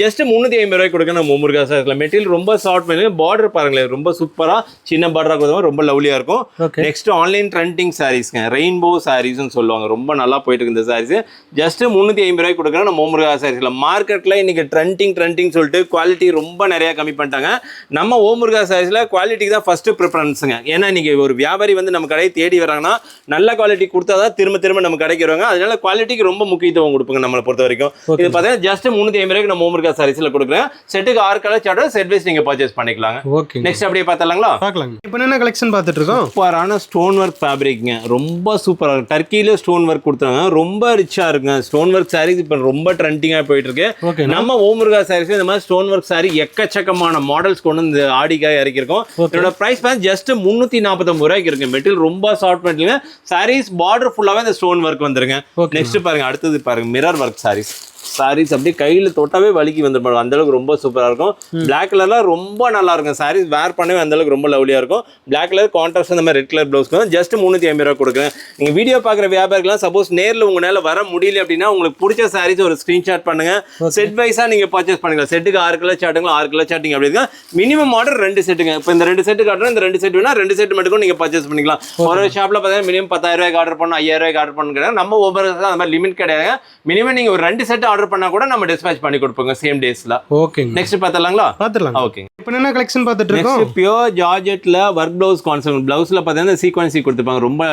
ஜஸ்ட் 350 ரூபாய்க்கு கொடுக்க நம்ம ஓமுருகா சாரீஸ்ல. மெட்டீரியல் ரொம்ப சாஃப்ட் மெட்டீரியல். பார்டர் பாருங்களேன், ரொம்ப சூப்பரா சின்ன பார்டரா கொடுத்தா ரொம்ப லவ்லியா இருக்கும். நெக்ஸ்ட் ஆன்லைன் ட்ரெண்டிங் சாரீஸ்ங்க, ரெயின்போ சாரீஸ்னு சொல்லுவாங்க. ரொம்ப நல்லா போயிட்டு இருக்கு இந்த சாரீஸ். ஜஸ்ட் 350 ரூபாய்க்கு கொடுக்குறோம் நம்ம ஓமுருகா சாரீஸ்ல. மார்க்கெட்ல இன்னைக்கு ட்ரெண்டிங் சொல்லிட்டு குவாலிட்டி ரொம்ப நிறைய கம்மி பண்ணிட்டாங்க. நம்ம ஓமுருகா சாரீஸ்ல குவாலிட்டிக்கு தான் ஃபர்ஸ்ட் ப்ரிஃபரன்ஸுங்க. ஏன்னா இன்னைக்கு ஒரு வியாபாரி வந்து நம்ம கடையை தேடி வராங்கன்னா நல்ல குவாலிட்டி கொடுத்தாதான் திரும்ப நம்ம கடைக்கு வருவாங்க. அதனால குவாலிட்டிக்கு ரொம்ப முக்கியத்துவம் கொடுப்போங்க நம்மளை பொறுத்த வரைக்கும். இது பார்த்தீங்கன்னா ஜஸ்ட் 350 ரூபாய்க்கு நம்ம நம்ம முருகா சாரீஸ்ல கொடுக்குறேன். செட்டுக்கு 6 கலர் சார்ட் செட் வைஸ் நீங்க பர்ச்சேஸ் பண்ணிக்கலாங்க. ஓகே, நெக்ஸ்ட் அப்படியே பார்த்தலாங்களா? பார்க்கலாங்க. இப்போ என்ன கலெக்ஷன் பார்த்துட்டு இருக்கோம்? சூப்பரான ஸ்டோன் ஒர்க் ஃபேப்ரிக்ங்க, ரொம்ப சூப்பரா இருக்கு. டர்க்கில ஸ்டோன் ஒர்க் கொடுத்தாங்க, ரொம்ப ரிச்சா இருக்குங்க. ஸ்டோன் ஒர்க் சாரீஸ் இப்போ ரொம்ப ட்ரெண்டிங்கா போயிட்டு இருக்கு. நம்ம ஓம் முருகா சாரீஸ் இந்த மாதிரி ஸ்டோன் ஒர்க் சாரி எக்கச்சக்கமான மாடல்ஸ் கொண்டு வந்து ஆடிக்காக இறக்கிருக்கோம். இதோட பிரைஸ் ஜஸ்ட் 349 ரூபாய்க்கு இருக்கு. மெட்டீரியல் ரொம்ப சாஃப்ட் மெட்டீரியல். சாரீஸ் பார்டர் ஃபுல்லாவே இந்த ஸ்டோன் ஒர்க் வந்துருங்க. நெக்ஸ்ட் பாருங்க, அடுத்தது பாருங்க மிரர் ஒர்க் சாரீஸ் அப்படியே கையில தொட்டாவே வலிக்கு வந்துருப்பாங்க, அந்த அளவுக்கு ரொம்ப சூப்பரா இருக்கும். பிளாக் கலர்ல ரொம்ப நல்லா இருக்கும். சாரீஸ் வேர் பண்ணவே அந்த அளவுக்கு ரொம்ப லவ்லியா இருக்கும். பிளாக் கலர் கான்ட்ராஸ்ட் அந்த மாதிரி ரெட் கலர் பிளவுஸ் ஜஸ்ட் 350 ரூபாய் கொடுக்குறேன். நீங்க வீடியோ பாக்குற வியாபாரிகள் சப்போஸ் நேர்ல உங்களால வர முடியல அப்படின்னா உங்களுக்கு பிடிச்ச சாரீஸ் ஒரு ஸ்கிரீன்ஷாட் பண்ணுங்க. செட் வைஸா நீங்க பர்ச்சேஸ் பண்ணுங்க. செட்டுக்கு 6 கலர் சார்ட்டுங்களா 6 கலர் சார்ட்டிங் அப்படி இருக்கு. Minimum order 2 செட்டுங்க. இப்போ இந்த 2 செட்டு காட்டுறேன், இந்த 2 செட் வேணா 2 செட் மட்டும் நீங்க பர்ச்சேஸ் பண்ணிக்கலாம். ஒரு ஷாப்ல பார்த்தீங்கன்னா மினிமம் 10,000 ரூபாய்க்கு ஆர்டர் பண்ணணும், 5,000 ரூபாய்க்கு ஆர்டர் பண்ணணும். நம்ம ஒவ்வொரு அந்த மாதிரி லிமிட் கிடையாது. மினிமம் நீங்க ஒரு 2 செட் ஆர்டர் பண்ணா கூட நம்ம டிஸ்பேட்ச் பண்ணி கொடுப்போங்க சேம் டேஸ்ல. ஓகே, நெக்ஸ்ட் பார்த்தலாங்களா? பார்த்தலாம். ஓகே, இப்போ என்ன கலெக்ஷன் பார்த்துட்டு இருக்கோம்? நெக்ஸ்ட் பியூர் ஜார்ஜெட்ல வர்க் ப்ளவுஸ் கான்செப்ட். ப்ளவுஸ்ல பார்த்தீங்கன்னா சீக்வென்சி கொடுத்துப்பாங்க, ரொம்ப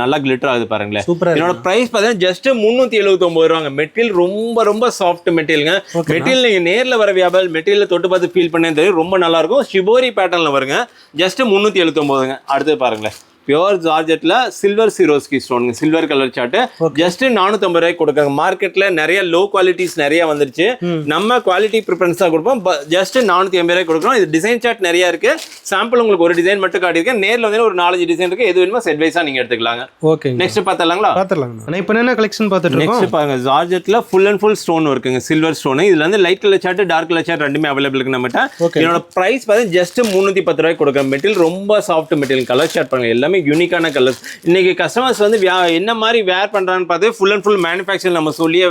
நல்லா கிளிட்டர் ஆகுது பாருங்களேன். என்னோட பிரைஸ் பார்த்தீங்கன்னா ஜஸ்ட் 379 ரூபாங்க. மெட்டீரியல் ரொம்ப ரொம்ப சாஃப்ட் மெட்டீரியலுங்க. மெட்டீரியல் நீங்க நேர்ல வர வியாபாரம் மெட்டீரியல் தொட்டு பார்த்து ஃபீல் பண்ணே தெரியும், ரொம்ப நல்லா இருக்கும். ஷிபோரி பேட்டர்ன்ல வருங்க. ஜஸ்ட் 379ங்க. அடுத்து பாருங்களேன், பியூர் ஜார்ஜெட்ல silver Swarovski stone, silver colour chart just 450 ரூபாய்க்கு கொடுக்குறாங்க. மார்க்கெட்ல நிறைய லோ குவாலிட்டிஸ் நிறைய வந்துருச்சு. நம்ம குவாலிட்டி ப்ரிஃபரன்ஸ் தான் கொடுப்போம். ஜஸ்ட் 450 ரூபாய்க்கு கொடுக்குறோம். இது டிசைன் சார்ட் நிறைய இருக்கு. சாம்பிள் உங்களுக்கு ஒரு டிசைன் மட்டும் காட்டியிருக்கேன். நேர்ல வந்து ஒரு 4 டிசைன் இருக்கு. எது வேணுமோ செட் வைஸா நீங்க எடுத்துக்கலாங்க. ஓகே, நெக்ஸ்ட் பார்த்தலாங்களா? பார்த்தலாம். இப்போ என்ன கலெக்ஷன் பார்த்துட்டு இருக்கோம்? நெக்ஸ்ட் பாருங்க, ஜார்ஜெட்ல ஃபுல் அண்ட் ஃபுல் ஸ்டோன் ஒர்க்குங்க, சில்வர் ஸ்டோன். இதுல வந்து light colour chart dark colour chart ரெண்டுமே அவைலபிள் இருக்கு நம்மகிட்ட. என்னோட பிரைஸ் பார்த்தீங்கன்னா ஜஸ்ட் 310 ரூபாய்க்கு கொடுக்குறேன். மெட்டீரியல் ரொம்ப சாஃப்ட் மெட்டீரியல். கலர் சார்ட் பாருங்க, எல்லாமே யூனிக்கான கலர்ஸ். இன்னைக்கு கஸ்டமர்ஸ் வந்து என்ன மாதிரி வேர் பண்றான்னு பார்த்து ஃபுல் அண்ட் ஃபுல் மேனுஃபேக்சர் நம்ம சொல்லியே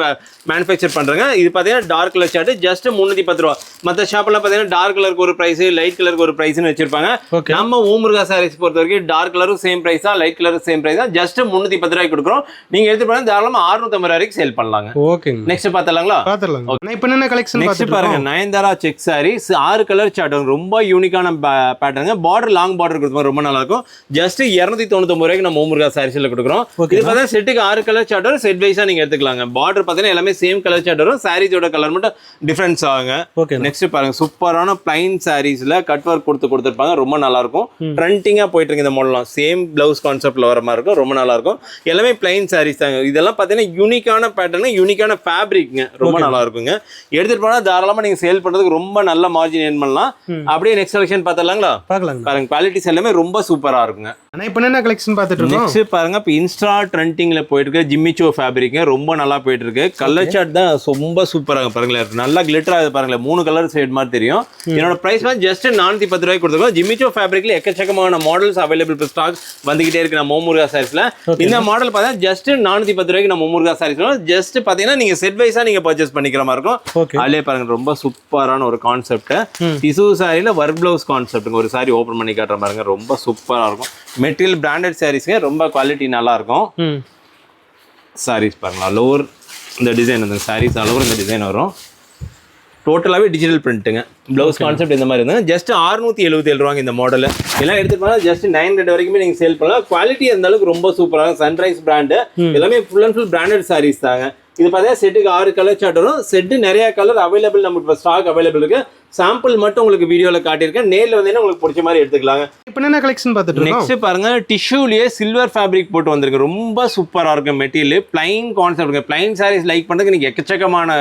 மேனுஃபேக்சர் பண்றாங்க. இது பார்த்தீங்கன்னா டார்க் கலர் சார்ட் ஜஸ்ட் 310 ரூபா. மற்ற ஷாப்ல பார்த்தீங்கன்னா டார்க் கலருக்கு ஒரு பிரைஸ், லைட் கலருக்கு ஒரு பிரைஸ்னு வச்சிருப்பாங்க. நம்ம ஓம் முருகா சாரீஸ் பொறுத்த வரைக்கும் டார்க் கலரும் சேம் பிரைஸ் தான், லைட் கலரும் சேம் பிரைஸ் தான். ஜஸ்ட் 310 ரூபாய்க்கு கொடுக்குறோம். நீங்க எடுத்து போனா தாராளமா 650 வரைக்கும் சேல் பண்ணலாங்க. ஓகே, நெக்ஸ்ட் பார்த்தலாங்களா? பார்த்தலாம். இப்போ என்ன கலெக்ஷன் நெக்ஸ்ட் பாருங்க, Nayanthara check saris 6 colour chart, ரொம்ப யூனிக்கான பேட்டர்ன். பார்டர் லாங் பார்டர் கொடுத்துருவோம், ரொம்ப நல்லா இருக்கும். ஜஸ்ட் 299 ரூபாய்க்கு நம்ம ஓம் முருகா சாரீஸ்ல கொடுக்குறோம். இது பார்த்தா செட்டுக்கு 6 கலர் சார்ட் வரும். செட் வைஸா நீங்க எடுத்துக்கலாங்க. பார்டர் பார்த்தீங்கன்னா எல்லாமே சேம் கலர் சார்ட் வரும். சாரீஸோட கலர் மட்டும் டிஃபரன்ஸ் ஆகுங்க. நெக்ஸ்ட் பாருங்க, சூப்பரான பிளைன் சாரீஸ்ல கட் ஒர்க் கொடுத்துருப்பாங்க, ரொம்ப நல்லா இருக்கும். ட்ரெண்டிங்கா போயிட்டு இருக்கு இந்த மாடல்லாம். சேம் பிளவுஸ் கான்செப்ட்ல வர மாதிரி இருக்கும், ரொம்ப நல்லா இருக்கும். எல்லாமே பிளைன் சாரீஸ் தாங்க. இதெல்லாம் பார்த்தீங்கன்னா யூனிக்கான பேட்டர்ன், யூனிக்கான ஃபேப்ரிக்ங்க, ரொம்ப நல்லா இருக்குங்க. எடுத்துட்டு போனா தாராளமா நீங்க சேல் பண்றதுக்கு ரொம்ப நல்ல மார்ஜின் ஏர்ன் பண்ணலாம். அப்படியே நெக்ஸ்ட் கலெக்ஷன் பார்த்தலாங்களா? பார்க்கலாம். பாருங்க, குவாலிட்டிஸ் எல்லாமே ரொம்ப சூப்பரா இருக்குங்க. இப்போ என்ன கலெக்ஷன் பார்த்துட்டு இருக்கோம்? நெக்ஸ்ட் பாருங்க, இப்போ இன்ஸ்டா ட்ரெண்டிங்ல போயிட்டு இருக்கு ஜிம்மிச்சோ ஃபேப்ரிக், ரொம்ப நல்லா போயிட்டு இருக்கு. கலர் சார்ட் தான் ரொம்ப சூப்பராக பாருங்களேன், நல்லா கிளிட்டர் ஆகுது பாருங்களேன். 3 கலர் ஷேட் மாதிரி தெரியும். என்னோட பிரைஸ் வந்து ஜஸ்ட் 410 ரூபாய்க்கு கொடுத்துருக்கோம். ஜிம்மிச்சோ ஃபேப்ரிக்ல எக்கச்சக்கமான மாடல்ஸ் அவைலபிள் ஸ்டாக் வந்துகிட்டே இருக்கு நம்ம ஓம் முருகா சாரீஸ்ல. இந்த மாடல் பார்த்தா ஜஸ்ட் 410 ரூபாய்க்கு நம்ம ஓம் முருகா சாரீஸ்ல ஜஸ்ட் பாத்தீங்கன்னா நீங்க செட் வைஸா நீங்க பர்ச்சேஸ் பண்ணிக்கிற மாதிரி இருக்கும். அதுலயே பாருங்க, ரொம்ப சூப்பரான ஒரு கான்செப்ட். டிசு சாரியில work blouse concept. ஒரு சாரி ஓபன் பண்ணி காட்டுற பாருங்க, ரொம்ப சூப்பரா இருக்கும். மெட்டீரியல் பிராண்டட் சாரீஸ்ங்க, ரொம்ப குவாலிட்டி நல்லா இருக்கும். சாரீஸ் பாருங்களா, லோவர் இந்த டிசைன் வந்து சாரீஸ் அளவு இந்த டிசைன் வரும். டோட்டலாகவே டிஜிட்டல் பிரிண்ட்டுங்க. ப்ளவுஸ் கான்செப்ட் இந்த மாதிரி இருந்தாங்க. ஜஸ்ட் 677 ரூபாங்க இந்த மாடல். எல்லாம் எடுத்துட்டு போனால் ஜஸ்ட் 900 வரைக்குமே நீங்கள் சேல் பண்ணலாம். குவாலிட்டி அந்த அளவுக்கு ரொம்ப சூப்பராக. சன்ரைஸ் பிராண்டு எல்லாமே full and full branded sarees தாங்க. இது பார்த்தீங்கன்னா செட்டுக்கு 6 கலர் சார்ட் வரும். செட்டு நிறைய கலர் அவைலபிள், நமக்கு இப்போ ஸ்டாக் அவைலபிள் இருக்கு. சாம்பிள் மட்டும் உங்களுக்கு வீடியோவில் காட்டியிருக்கேன். நேரில் வந்தீங்கன்னா உங்களுக்கு பிடிச்ச மாதிரி எடுத்துக்கலாங்க. இப்போ என்ன கலெக்ஷன் பார்த்துட்டு இருக்கோம்? நெக்ஸ்ட் பாருங்க, டிஷ்யூலேயே சில்வர் ஃபேப்ரிக் போட்டு வந்திருக்கு, ரொம்ப சூப்பராக இருக்கும் material. Plain concept. Plain sarees like பண்ணுறதுக்கு நீங்கள் எக்கச்சக்கமான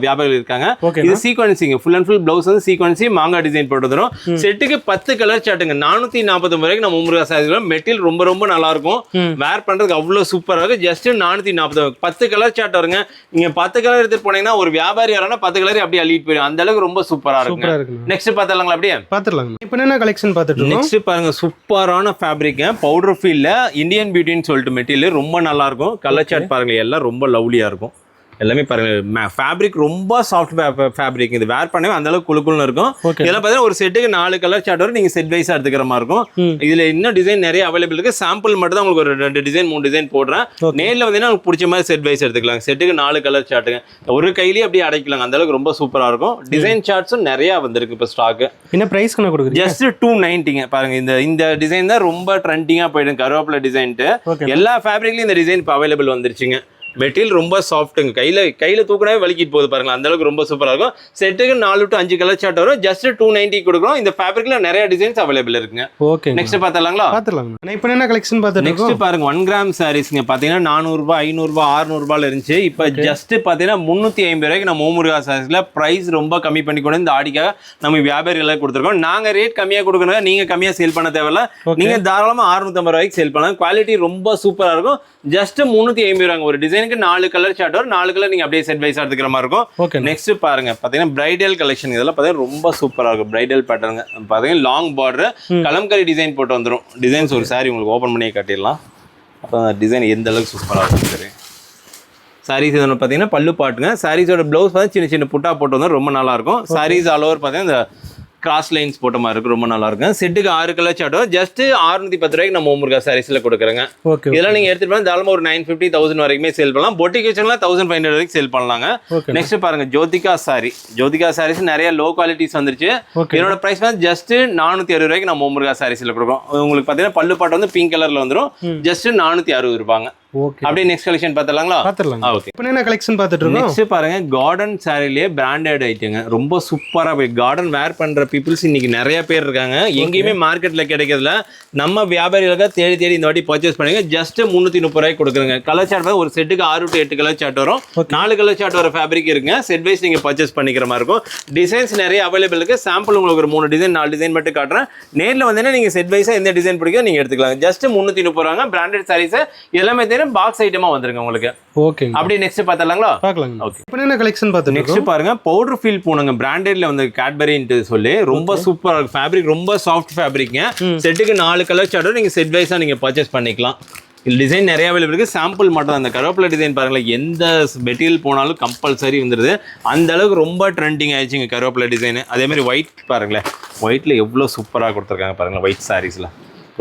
வியாபாரிகள் இருக்காங்க. இது sequencing, full and full blouse வந்து சீக்வன்சி மாங்காய் டிசைன் போட்டு வந்துடும். செட்டுக்கு 10 கலர் சார்ட்டுங்க, 449 வரைக்கும் நம்ம முருகா சாரீஸ். மெட்டீரியல் ரொம்ப ரொம்ப நல்லா இருக்கும். வேர் பண்ணுறதுக்கு அவ்வளோ சூப்பராக இருக்கும். ஜஸ்ட் 440, 10 கலர் சார்ட் வருங்க. நீங்கள் 10 கலர் எடுத்துட்டு போனீங்கன்னா ஒரு வியாபாரி வரனா 10 கலர் அப்படியே அள்ளிட்டு போயிடும். அந்த அளவுக்கு ரொம்ப சூப்பரா இருக்கு. நெக்ஸ்ட் பார்த்தலாங்களா? அப்படியே பார்த்துடலாம். இப்போ என்ன கலெக்ஷன் பார்த்துட்டு இருக்கோம்? நெக்ஸ்ட் பாருங்க, சூப்பரான ஃபேப்ரிக், பவுடர் ஃபீல்ல இந்தியன் பியூட்டின்னு சொல்லிட்டு மெட்டீரியல் ரொம்ப நல்லா இருக்கும். கலர் சார்ட் பாருங்க, எல்லாம் ரொம்ப லவ்லியா இருக்கும். எல்லாமே பாருங்க, ஃபேப்ரிக் ரொம்ப சாஃப்ட் ஃபேப்ரிக். இது வேர் பண்ணவே அந்த அளவுக்கு குளுக்குள்னு இருக்கும். இதெல்லாம் பார்த்தீங்கன்னா ஒரு செட்டுக்கு 4 கலர் சார்ட் வரும். நீங்க செட் வைஸா எடுத்துக்கிற மாதிரி இருக்கும். இதுல இன்னும் டிசைன் நிறைய அவைலபிள் இருக்கு. சாம்பிள் மட்டும் தான் உங்களுக்கு ஒரு 2 டிசைன் 3 டிசைன் போடுறேன். நேரில் வந்தீங்கன்னா உங்களுக்கு பிடிச்ச மாதிரி செட் வைஸ் எடுத்துக்கலாம். செட்டுக்கு 4 கலர் சார்ட்டுங்க, ஒரு கையிலேயே அப்படியே அடைக்கலாம். அந்த அளவுக்கு ரொம்ப சூப்பரா இருக்கும். டிசைன் சார்ட்ஸும் நிறைய வந்திருக்கு இப்போ ஸ்டாக். என்ன பிரைஸ் கணக்கு கொடுக்குறீங்க? ஜஸ்ட் 290ங்க. பாருங்க, இந்த டிசைன் தான் ரொம்ப ட்ரெண்டிங்கா போயிடும். கருவேப்பிலை டிசைன்ட்டு எல்லா ஃபேப்ரிக்லயும் இந்த டிசைன் இப்போ அவைலபிள் வந்துருச்சுங்க. மெட்டீரியல் ரொம்ப சாஃப்ட்டுங்க, கையில தூக்கினாவே வலிக்கிட்டு போகுது பாருங்க, அந்த அளவுக்கு ரொம்ப சூப்பரா இருக்கும். செட்டுக்கு 4 to 5 கலர் சார்ட் வரும். ஜஸ்ட் 290 கொடுக்குறோம். இந்த ஃபேப்ரிக்ல நிறைய டிசைன்ஸ் அவைலபிள் இருக்குங்க. ஓகே, நெக்ஸ்ட் பார்த்தலாங்களா? பாத்துறலாங்க. இப்போ என்ன கலெக்ஷன் பார்த்துட்டு நெக்ஸ்ட் பாருங்க 1 கிராம் சாரீஸ்ங்க. பாத்தீங்கன்னா 400 ரூபாய், 500 ரூபாய், 600 ரூபாயில இருந்துச்சு. இப்போ ஜஸ்ட் பாத்தீங்கன்னா 350 ரூபாய்க்கு நம்ம ஓமுருகா சாரீஸ்ல பிரைஸ் ரொம்ப கம்மி பண்ணி கொண்டு இந்த ஆடிக்காக நம்ம வியாபாரிகளுக்கு கொடுத்துருக்கோம். நாங்க ரேட் கம்மியா கொடுக்கணும், நீங்க கம்மியா சேல் பண்ண தேவையில்ல. நீங்க தாராளமா 650 ரூபாய்க்கு சேல் பண்ணலாம். குவாலிட்டி ரொம்ப சூப்பரா இருக்கும். ஜஸ்ட் 350 ரூபாங்க. ஒரு டிசைனுக்கு 4 கலர் சார்ட் வரும். 4 கலர் நீங்க அப்படியே செட் வைஸா எடுத்துக்கிற மாதிரி இருக்கும். நெக்ஸ்ட் பாருங்க பாத்தீங்கன்னா பிரைடல் கலெக்ஷன். இதெல்லாம் பாத்தீங்கன்னா ரொம்ப சூப்பரா இருக்கும். பிரைடல் பேட்டர்ன் பாத்தீங்கன்னா லாங் பார்டர் கலம்கரி டிசைன் போட்டு வந்துடும். டிசைன்ஸ் ஒரு சாரி உங்களுக்கு ஓபன் பண்ணி காட்டிடலாம். அப்போ டிசைன் எந்த அளவுக்கு சூப்பரா இருக்கும். சரி, சாரீஸ் இது பார்த்தீங்கன்னா பல்லு பாட்டுங்க. சாரீஸோட ப்ளவுஸ் பார்த்து சின்ன சின்ன புட்டா போட்டு வந்து ரொம்ப நல்லா இருக்கும். சாரீஸ் ஆல் ஓவர் பார்த்தீங்கன்னா இந்த கிராஸ் லைன்ஸ் போட்ட மாதிரி இருக்கு, ரொம்ப நல்லா இருக்கும். செட்டுக்கு 6 கலர் சார்ட் ஜஸ்ட் 610 ரூபாய்க்கு நம்ம ஓமுருகா சாரீஸ்ல கொடுக்குறேங்க. இதெல்லாம் நீங்க எடுத்துட்டு போனா தாராளமா ஒரு 950, 1000 வரைக்குமே சேல் பண்ணலாம். பொட்டிக் வச்சவங்களா 1500 வரைக்கும் சேல் பண்ணலாங்க. நெக்ஸ்ட் பாருங்க ஜோதிகா சாரி. ஜோதிகா சாரீஸ் நிறைய லோ குவாலிட்டிஸ் வந்துருச்சு. இதோட பிரைஸ் வந்து ஜஸ்ட் 460 ரூபாய்க்கு நம்ம ஓமுருகா சாரீஸ்ல கொடுக்குறோம். உங்களுக்கு பாத்தீங்கன்னா பல்லு பாட்டு வந்து பிங்க் கலர்ல வந்துடும். ஜஸ்ட் 460 ரூபாங்க. அப்படியே நெக்ஸ்ட் கலெக்ஷன் பார்த்தலாங்களா? ஓகே, இப்போ என்ன கலெக்ஷன் பார்த்துட்டு இருக்கோம். நெக்ஸ்ட் பாருங்க கார்டன் சாரிலேயே பிராண்டட் ஐட்டங்க. ரொம்ப சூப்பரா போய் கார்டன் வேர் பண்ற பீப்புள்ஸ் இன்னைக்கு நிறைய பேர் இருக்காங்க. எங்கேயுமே மார்க்கெட்ல கிடைக்கிறதுல நம்ம வியாபாரிகளுக்கு தேடி தேடி இந்த வாட்டி பர்ச்சேஸ் பண்ணுங்க. ஜஸ்ட் 330 ரூபாய்க்கு கொடுக்குறேங்க. கலர் சார்ட் ஒரு செட்டுக்கு 6 to 8 கலர் சார்ட் வரும். 4 கலர் சார்ட் வர ஃபேப்ரிக் இருக்குங்க. செட் வைஸ் நீங்க பர்ச்சேஸ் பண்ணிக்கிற மாதிரி இருக்கும். டிசைன்ஸ் நிறைய அவைலபிள் இருக்கு. சாம்பிள் உங்களுக்கு ஒரு 3 டிசைன் 4 டிசைன் மட்டும் காட்டுறேன். நேரில் வந்தீங்கன்னா நீங்க செட் வைஸா எந்த டிசைன் பிடிக்கும் நீங்க எடுத்துக்கலாம். ஜஸ்ட் 330 ரூபாங்க. பிராண்டட் சாரீஸ் எல்லாமே பாக்ஸ் ஐட்டமா வந்துருங்க உங்களுக்கு. ஓகே, அப்படியே நெக்ஸ்ட் பார்த்தலாங்களா? பார்க்கலாம். ஓகே, இப்போ என்ன கலெக்ஷன் பார்த்து நெக்ஸ்ட் பாருங்க பவுடர் ஃபீல் பூணுங்க. பிராண்டட்ல வந்து கேட்பரின்ட்டு சொல்லி ரொம்ப சூப்பரா இருக்கு. ஃபேப்ரிக் ரொம்ப சாஃப்ட் ஃபேப்ரிக்ங்க. செட்டுக்கு 4 கலர் சார்ட் நீங்க செட் வைஸா நீங்க பர்ச்சேஸ் பண்ணிக்கலாம். டிசைன் நிறைய அவைலபிள் இருக்கு. சாம்பிள் மட்டும் அந்த கருவேப்பிலை டிசைன் பாருங்களேன், எந்த மெட்டீரியல் போனாலும் கம்பல்சரி வந்துருது. அந்த அளவுக்கு ரொம்ப ட்ரெண்டிங் ஆயிடுச்சுங்க கருவேப்பிலை டிசைன். அதே மாதிரி ஒயிட் பாருங்களேன், ஒயிட்ல எவ்வளவு சூப்பரா கொடுத்துருக்காங்க பாருங்க. ஒயிட் சாரீஸ்ல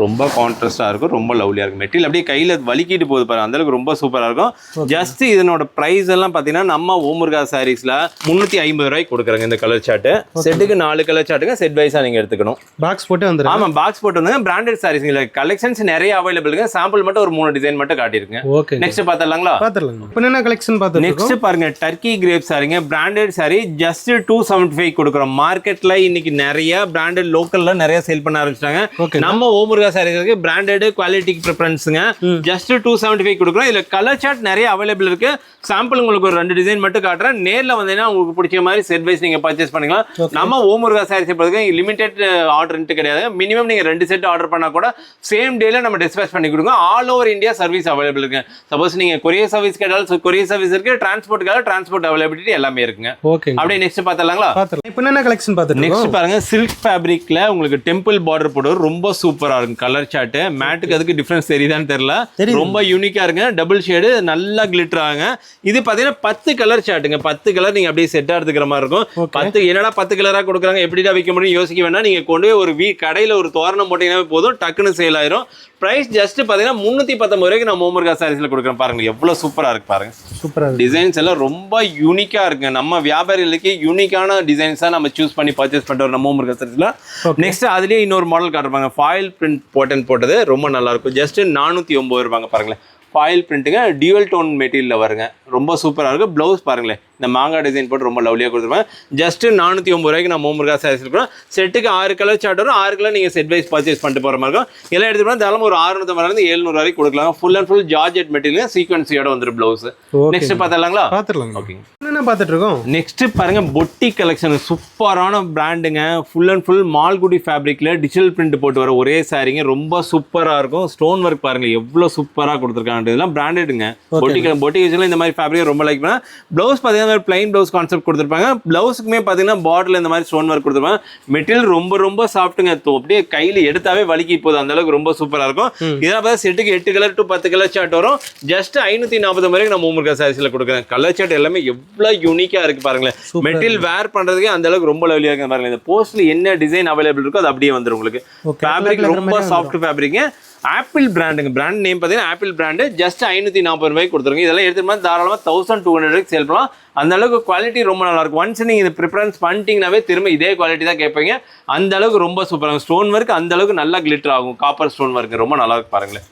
ரொம்ப கான்ட்ராஸ்டாக இருக்கும், ரொம்ப லவ்லியாக இருக்கும். மெட்டீரியல் அப்படியே கையில் வலிக்கிட்டு போகுது பாருங்க, அந்தளவுக்கு ரொம்ப சூப்பராக இருக்கும். ஜஸ்ட் இதனோட ப்ரைஸ் எல்லாம் பார்த்தீங்கன்னா நம்ம ஓமுருகா சாரீஸில் 350 ரூபாய்க்கு கொடுக்குறாங்க இந்த கலர் சார்ட்டு. செட்டுக்கு 4 கலர் சார்ட்டுங்க. செட் வைஸாக நீங்கள் எடுத்துக்கணும். பாக்ஸ் போட்டு வந்துடும். ஆமாம், பாக்ஸ் போட்டு வந்துங்க. பிராண்டட் சாரீஸ் இல்லை, கலெக்ஷன்ஸ் நிறைய அவைலபிள் இருக்கு. சாம்பிள் மட்டும் ஒரு 3 டிசைன் மட்டும் காட்டியிருக்கேன். ஓகே, நெக்ஸ்ட் பார்த்துடலாங்களா? பார்த்துடலாம். இப்போ என்ன கலெக்ஷன் பார்த்து நெக்ஸ்ட் பாருங்க டர்க்கி கிரேப் சாரிங்க. பிராண்டட் சாரி ஜஸ்ட் 275 கொடுக்குறோம். மார்க்கெட்டில் இன்னைக்கு நிறைய பிராண்டட் லோக்கலில் நிறைய சேல் பண்ண ஆரம்பிச்சிட்டாங்க. நம்ம ஓமுருகா சாரீஸ்க்கு பிராண்டட் குவாலிட்டி பிரெஃபரன்ஸ்ங்க. ஜஸ்ட் 275 கொடுக்குறோம். இதுல கலர் சார்ட் நிறைய அவைலபிள் இருக்கு. சாம்பிள் உங்களுக்கு ஒரு 2 டிசைன் மட்டும் காட்டுறேன். நேர்ல வந்தீங்கன்னா உங்களுக்கு பிடிச்ச மாதிரி செட் வைஸ் நீங்க பர்ச்சேஸ் பண்ணிக்கலாம். நம்ம ஓமுருகா சாரீஸ் பொறுத்தவரைக்கும் லிமிடெட் ஆர்டர்ன்ட்டு கிடையாது. மினிமம் நீங்க 2 செட் ஆர்டர் பண்ணா கூட சேம் டேல நம்ம டிஸ்பேச் பண்ணி கொடுங்க. All over India service available இருக்கு. சப்போஸ் நீங்க கொரியர் சர்வீஸ் கேட்டாலும் கொரியர் சர்வீஸ் இருக்கு. டிரான்ஸ்போர்ட்டுக்காக டிரான்ஸ்போர்ட் அவைலபிலிட்டி எல்லாமே இருக்குங்க. ஓகே, அப்படியே நெக்ஸ்ட் பார்த்தலாங்களா? இப்போ என்ன கலெக்ஷன் பார்த்துட்டு நெக்ஸ்ட் பாருங்க சில்க் ஃபேப்ரிக்ல உங்களுக்கு டெம்பிள் பார்டர் போட்டு ரொம்ப சூப்பரா இருக்கும். கலர் சார்ட் மேட்டுக்கு அதுக்கு டிஃபரன்ஸ் தெரியுதான்னு தெரியல, ரொம்ப யூனிக்கா இருக்கு. டபுள் ஷேடு நல்லா கிளிட்டர் ஆகுங்க. இது பாத்தீங்கன்னா 10 கலர் சார்ட்டுங்க. 10 கலர் நீங்க அப்படியே செட்டா எடுத்துக்கிற மாதிரி இருக்கும். 10 என்னடா 10 கலரா கொடுக்குறாங்க, எப்படிடா விற்க முடியும் யோசிக்க வேண்டாம். நீங்க கொண்டு போய் ஒரு கடையில ஒரு தோரணம் போட்டீங்கன்னா போதும், டக்குன்னு சேல் ஆயிரும். பிரைஸ் ஜஸ்ட் பாத்தீங்கன்னா 319 ரூபாய்க்கு நம்ம ஓமுருகா சாரீஸ்ல கொடுக்குறோம். பாருங்க எவ்வளவு சூப்பரா இருக்கு பாருங்க. சூப்பரா டிசைன்ஸ் எல்லாம் ரொம்ப யூனிக்கா இருக்கு. நம்ம வியாபாரிகளுக்கு யூனிக்கான டிசைன்ஸா நம்ம சூஸ் பண்ணி பர்ச்சேஸ் பண்றோம் நம்ம ஓமுருகா சாரீஸ்ல. நெக்ஸ்ட் அதுலயே இன்னொரு மாடல் காட்டுறாங்க, ஃபாயில் பிரிண்ட் போட்டது ரொம்ப நல்லா இருக்கும். ஜஸ்ட் 409 ரூபாங்க. பாருங்களேன் ஃபாயில் பிரிண்ட்டுங்க, டியூவல் டோன் மெட்டீரியல் வருங்க. ரொம்ப சூப்பராக இருக்கும். ப்ளவுஸ் பாருங்களேன், இந்த மாங்காய் டிசைன் போட்டு ரொம்ப லவ்லியாக கொடுத்துருப்பாங்க. ஜஸ்ட் 409 ரூபாய்க்கு நம்ம ஓமுருகா சாரீஸ் இருக்கிறோம். செட்டுக்கு 6 கலர் சார்ட் வரும். 6 கலர் நீங்கள் செட் வைஸ் பர்ச்சேஸ் பண்ணிட்டு போகிற மாதிரி இருக்கும். எல்லாம் எடுத்துட்டு போனால் தாராளமாக ஒரு 650 700 வரைக்கும் கொடுக்கலாம். Full and full georgette material சீக்வன்ஸியோட வந்துடும் ப்ளவுஸ். நெக்ஸ்ட் பார்த்துலாங்களா? பார்த்துடலாம். ஓகே, என்ன பார்த்துட்டு இருக்கோம். நெக்ஸ்ட் பாருங்க பொட்டி கலெக்ஷன். சூப்பரான பிராண்டுங்க. ஃபுல் அண்ட் ஃபுல் மால்குடி ஃபேப்ரிக்ல டிஜிட்டல் பிரிண்ட் போட்டு வர ஒரே சாரிங்க. ரொம்ப சூப்பராக இருக்கும். ஸ்டோன் ஒர்க் பாருங்க எவ்வளோ சூப்பராக கொடுத்துருக்காங்க. இதெல்லாம் பிராண்டடுங்க. பொட்டி வச்சுலாம் இந்த மாதிரி ஃபேப்ரிக் ரொம்ப லைக் பண்ண. ப்ளவுஸ் பார்த்தீங்கன்னா பிளைன் ப்ளவுஸ் கான்செப்ட் கொடுத்துருப்பாங்க. ப்ளவுஸுக்குமே பார்த்தீங்கன்னா பார்டர்ல இந்த மாதிரி ஸ்டோன் ஒர்க் கொடுத்துருப்பாங்க. மெட்டீரியல் ரொம்ப சாஃப்ட்டுங்க. அப்படியே கையில் எடுத்தாவே வலிக்கி போகுது, அந்த அளவுக்கு ரொம்ப சூப்பராக இருக்கும். இதெல்லாம் பார்த்தா செட்டுக்கு 8 கலர் to 10 கலர் சார்ட் வரும். ஜஸ்ட் 540 வரைக்கும் நம்ம ஓமுருகா சாரீஸ்ல கொடுக்குறேன். கலர் சார்ட் எல்லாமே எவ்வளவு யூனிக்கா இருக்கு பாருங்களேன். மெட்டீரியல் வேர் பண்றதுக்கு அந்த அளவுக்கு ரொம்ப லவ்லியா இருக்கு பாருங்க. இந்த போஸ்ட்ல என்ன டிசைன் அவைலபிள் இருக்கோ அது அப்படியே வந்துடும் உங்களுக்கு. ஃபேப்ரிக் ரொம்ப சாஃப்ட் ஃபேப்ரிக். ஆப்பிள் பிராண்டுங்க. பிராண்ட் நேம் பார்த்தீங்கன்னா ஆப்பிள் பிராண்டு. ஜஸ்ட் 540 ரூபாய்க்கு கொடுத்துருங்க. இதெல்லாம் எடுத்துட்டு தாராளமாக 1200 ரூபாய்க்கு சேல் பண்ணலாம். அந்த அளவுக்கு குவாலிட்டி ரொம்ப நல்லா இருக்கும். ஒன்ஸ் நீங்க இது ப்ரிஃபரன்ஸ் பண்ணிட்டீங்கன்னாவே திரும்ப இதே குவாலிட்டி தான் கேட்பீங்க. அந்த அளவுக்கு ரொம்ப சூப்பராக ஸ்டோன் ஒர்க் அந்த அளவுக்கு நல்லா கிளிட்டர் ஆகும். காப்பர் ஸ்டோன் ஒர்க் ரொம்ப நல்லா இருக்கு பாருங்களேன்.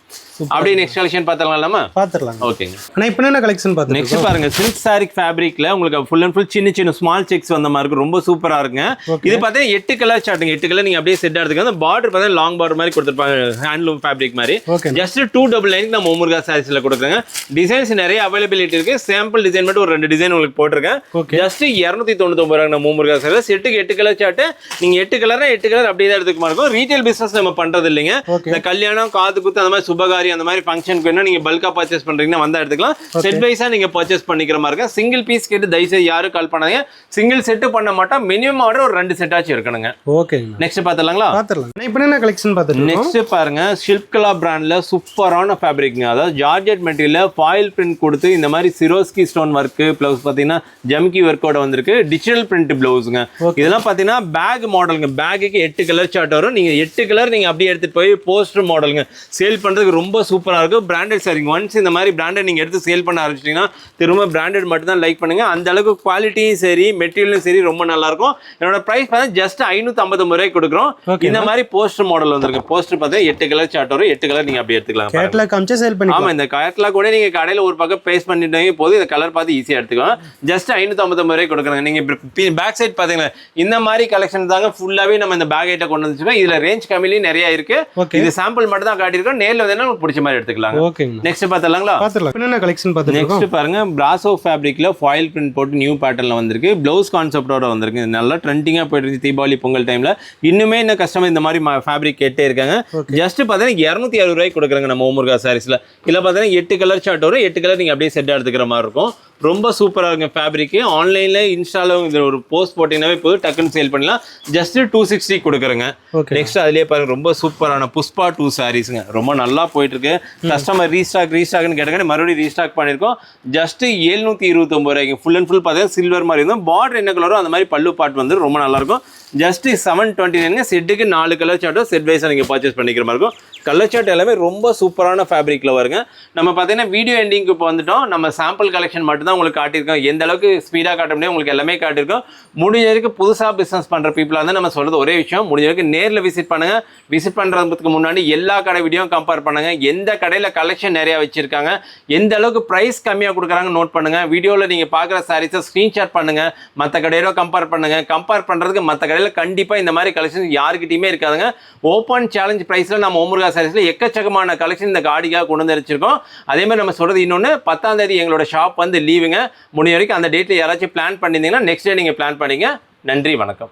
அப்படியே நெக்ஸ்ட் கலெக்ஷன் பார்த்தலாமா? பார்த்துடலாம். ஓகேங்க. ஆனா இப்போ என்ன கலெக்ஷன் பார்த்து நெக்ஸ்ட் பாருங்க சில்க் சாரி ஃபேப்ரிக்ல உங்களுக்கு ஃபுல் அண்ட் ஃபுல் சின்ன சின்ன ஸ்மால் செக்ஸ் வந்த மாதிரி இருக்கும். ரொம்ப சூப்பரா இருக்குங்க. இது பார்த்தீங்கன்னா 8 கலர் சார்ட்டுங்க. 8 கலர் நீங்க அப்படியே செட் எடுத்துக்க. அந்த பார்டர் பார்த்தீங்கன்னா லாங் பார்டர் மாதிரி கொடுத்துருப்பாங்க. ஹேண்ட்லூம் ஃபேப்ரிக் மாதிரி. ஜஸ்ட் 299 நம்ம ஓமுருகா சாரீஸ்ல கொடுக்குறேங்க. டிசைன்ஸ் நிறைய அவைலபிலிட்டி இருக்கு. சாம்பிள் டிசைன் மட்டும் ஒரு 2 டிசைன் உங்களுக்கு போட்டிருக்கேன். ஜஸ்ட் 299 ரூபாய் நம்ம ஓமுருகா சாரீல. செட்டுக்கு 8 கலர் சார்ட். நீங்க 8 கலர்னா 8 கலர் அப்படியே தான் எடுத்துக்க மாதிரி இருக்கும். ரீட்டைல் பிசினஸ் நம்ம பண்றது இல்லைங்க. இந்த கல்யாணம், காது குத்து, அந்த மாதிரி சுபகாரி, அந்த மாதிரி ஃபங்க்ஷன் நீங்க பல்கா பர்ச்சேஸ் பண்றீங்கன்னா வந்தா எடுத்துக்கலாம். செட் வைஸா நீங்க பர்ச்சேஸ் பண்ணிக்கிற மாதிரி இருக்கு. சிங்கிள் பீஸ் கேட்டு தயவுசெய்து யாரும் கால் பண்ணாதீங்க. சிங்கிள் செட் பண்ண மாட்டோம். மினிமம் ஆர்டர் ஒரு 2 செட் ஆச்சு இருக்கணுங்க. ஓகேங்க. நெக்ஸ்ட் பார்த்தலாங்களா? பார்த்தலாம். இப்போ என்ன கலெக்ஷன் பார்த்துட்டு நெக்ஸ்ட் பாருங்க ஷில்ப்கலா பிராண்ட்ல சூப்பரான ஃபேப்ரிக்ங்க. அதாவது ஜார்ஜெட் மெட்டீரியல்ல ஃபாயில் பிரிண்ட் கொடுத்து இந்த மாதிரி சிரோஸ்கி ஸ்டோன் ஒர்க் பிளவுஸ் பாத்தீங்கன்னா ஜம்கி ஒர்க்கோட வந்திருக்கு. டிஜிட்டல் பிரிண்ட் பிளவுஸ்ங்க. இதெல்லாம் பாத்தீங்கன்னா பேக் மாடலுங்க. பேக்குக்கு 8 கலர் சார்ட் வரும். நீங்க 8 கலர் நீங்க அப்படியே எடுத்துட்டு போய் போஸ்டர் மாடலுங்க சேல் பண்றதுக்கு ரொம்ப சூப்பரா இருக்கும். பிராண்டட் சாரிங்க. ஒன்ஸ் இந்த மாதிரி பிராண்டட் நீங்க எடுத்து சேல் பண்ண ஆரம்பிச்சிட்டீங்கன்னா திரும்ப பிராண்டட் மட்டும் தான் லைக் பண்ணுங்க. அந்த அளவுக்கு குவாலிட்டியும் சரி மெட்டீரியலும் சரி ரொம்ப நல்லா இருக்கும். என்னோட பிரைஸ் பார்த்தா ஜஸ்ட் 550 ரூபாய் கொடுக்குறோம். இந்த மாதிரி போஸ்டர் மாடல் வந்திருக்கு. போஸ்டர் பார்த்தா 8 கலர் சார்ட் வரும். 8 கலர் நீங்க அப்படியே எடுத்துக்கலாம். கேட்லாக் காமிச்சு சேல் பண்ணி. ஆமா, இந்த கேட்லாக் கூட நீங்க கடையில ஒரு பக்கம் பேஸ்ட் பண்ணிட்டீங்க போது இந்த கலர் பார்த்து ஈஸியா எடுத்துக்கலாம். ஜஸ்ட் 550 ரூபாய் கொடுக்குறாங்க. நீங்க பேக் சைட் பாத்தீங்கன்னா இந்த மாதிரி கலெக்ஷன் தாங்க ஃபுல்லாவே நம்ம இந்த பேக் ஐட்ட கொண்டு வந்துருக்கோம். இதுல ரேஞ்ச் கம்மியிலும் நிறைய இருக்கு. இது சாம்பிள் மட்டும் தான் காட்டியிருக்கோம். நேர்ல வந்தா உங்களுக்கு பிடிச்ச மாதிரி எடுத்துக்கலாம். ஓகேங்க. நெக்ஸ்ட் பார்த்தலாங்களா? பார்த்தலாம். என்ன கலெக்ஷன் பார்த்துட்டு நெக்ஸ்ட் பாருங்க பிராசோ ஃபேப்ரிக்ல ஃபாயில் பிரிண்ட் போட்டு நியூ பேட்டர்ன்ல வந்திருக்கு. ப்ளவுஸ் கான்செப்டோட வந்திருக்கு. நல்லா ட்ரெண்டிங்கா போயிட்டு இருக்கு தீபாவளி பொங்கல் டைம்ல. இன்னுமே இந்த கஸ்டமர் இந்த மாதிரி ஃபேப்ரிக் கேட்டே இருக்காங்க. ஜஸ்ட் பார்த்தீங்கன்னா 260 ரூபாய் கொடுக்குறாங்க நம்ம ஓமுருகா சாரீஸ்ல. இல்ல பார்த்தீங்கன்னா 8 கலர் சார்ட் வரும். 8 கலர் நீங்க அப்படியே செட் எடுத்துக்கிற மாதிரி இருக்கும். ரொம்ப சூப்பரா இருக்கு ஃபேப்ரிக். ஆன்லைன்ல இன்ஸ்டால ஒரு போஸ்ட் போட்டீங்கன்னாவே போது டக்குன்னு சேல் பண்ணலாம். ஜஸ்ட் 260 கொடுக்குறேங்க. நெக்ஸ்ட் அதுலயே பாருங்க ரொம்ப சூப்பரான புஷ்பா 2 சாரீஸ்ங்க. ரொம்ப நல்லா போயிட்டு இருக்கு. கஸ்டமர் ரீஸ்டாக்னு கேட்டாங்க. மறுபடியும் ரீஸ்டாக் பண்ணிருக்கோம். ஜஸ்ட் 729 ரூபாய்க்கு. ஃபுல் அண்ட் ஃபுல் பார்த்தீங்கன்னா சில்வர் மாதிரி இருக்கும். பார்டர் என்ன கலரோ அந்த மாதிரி பல்லு பாட் வந்து ரொம்ப நல்லா இருக்கும். ஜஸ்ட் 729. செட்டுக்கு 4 கலர் சார்ட்டும் செட் வைஸா நீங்க பர்ச்சேஸ் பண்ணிக்கிற மாதிரி இருக்கும். கலர் சார்ட் எல்லாமே ரொம்ப சூப்பரான ஃபேப்ரிக்ல வருங்க. நம்ம பார்த்தீங்கன்னா வீடியோ எண்டிங்க்கு இப்போ வந்துட்டோம். நம்ம சாம்பிள் கலெக்ஷன் மட்டும் தான் உங்களுக்கு காட்டியிருக்கோம். எந்த அளவுக்கு ஸ்பீடாக காட்ட முடியும் உங்களுக்கு எல்லாமே காட்டியிருக்கோம். முடிஞ்ச வரைக்கும் புதுசாக பிஸ்னஸ் பண்ணுற பீப்புளாக இருந்தால் நம்ம சொல்கிறது ஒரே விஷயம், முடிஞ்ச வரைக்கும் நேரில் விசிட் பண்ணுங்கள். விசிட் பண்ணுறதுக்கு முன்னாடி எல்லா கடை வீடியோவும் கம்பேர் பண்ணுங்கள். எந்த கடையில் கலெக்ஷன் நிறையா வச்சுருக்காங்க, எந்த அளவுக்கு ப்ரைஸ் கம்மியாக கொடுக்குறாங்க நோட் பண்ணுங்கள். வீடியோவில் நீங்கள் பார்க்குற சாரீஸை ஸ்க்ரீன்ஷாட் பண்ணுங்கள். மற்ற கடையோட கம்பேர் பண்ணுங்கள். கம்பேர் பண்ணுறதுக்கு மற்ற கடையில் கண்டிப்பாக இந்த மாதிரி கலெக்ஷன் யாருக்கிட்டையுமே இருக்காதுங்க. ஓப்பன் சேலஞ்ச் ப்ரைஸில் நம்ம ஓமுருகா சாரீஸில் எக்கச்சக்கமான கலெக்ஷன் இந்த காடிக்காக கொண்டு வந்து வச்சிருக்கோம். அதே மாதிரி நம்ம சொல்கிறது இன்னொன்று, 10ஆம் தேதி எங்களோட ஷாப் வந்து லீவுங்க. முடிஞ்ச வரைக்கும் அந்த டேட்டில் யாராச்சும் பிளான் பண்ணியிருந்தீங்கன்னா நெக்ஸ்ட் டே நீங்கள் பிளான் பண்ணிங்க. நன்றி, வணக்கம்.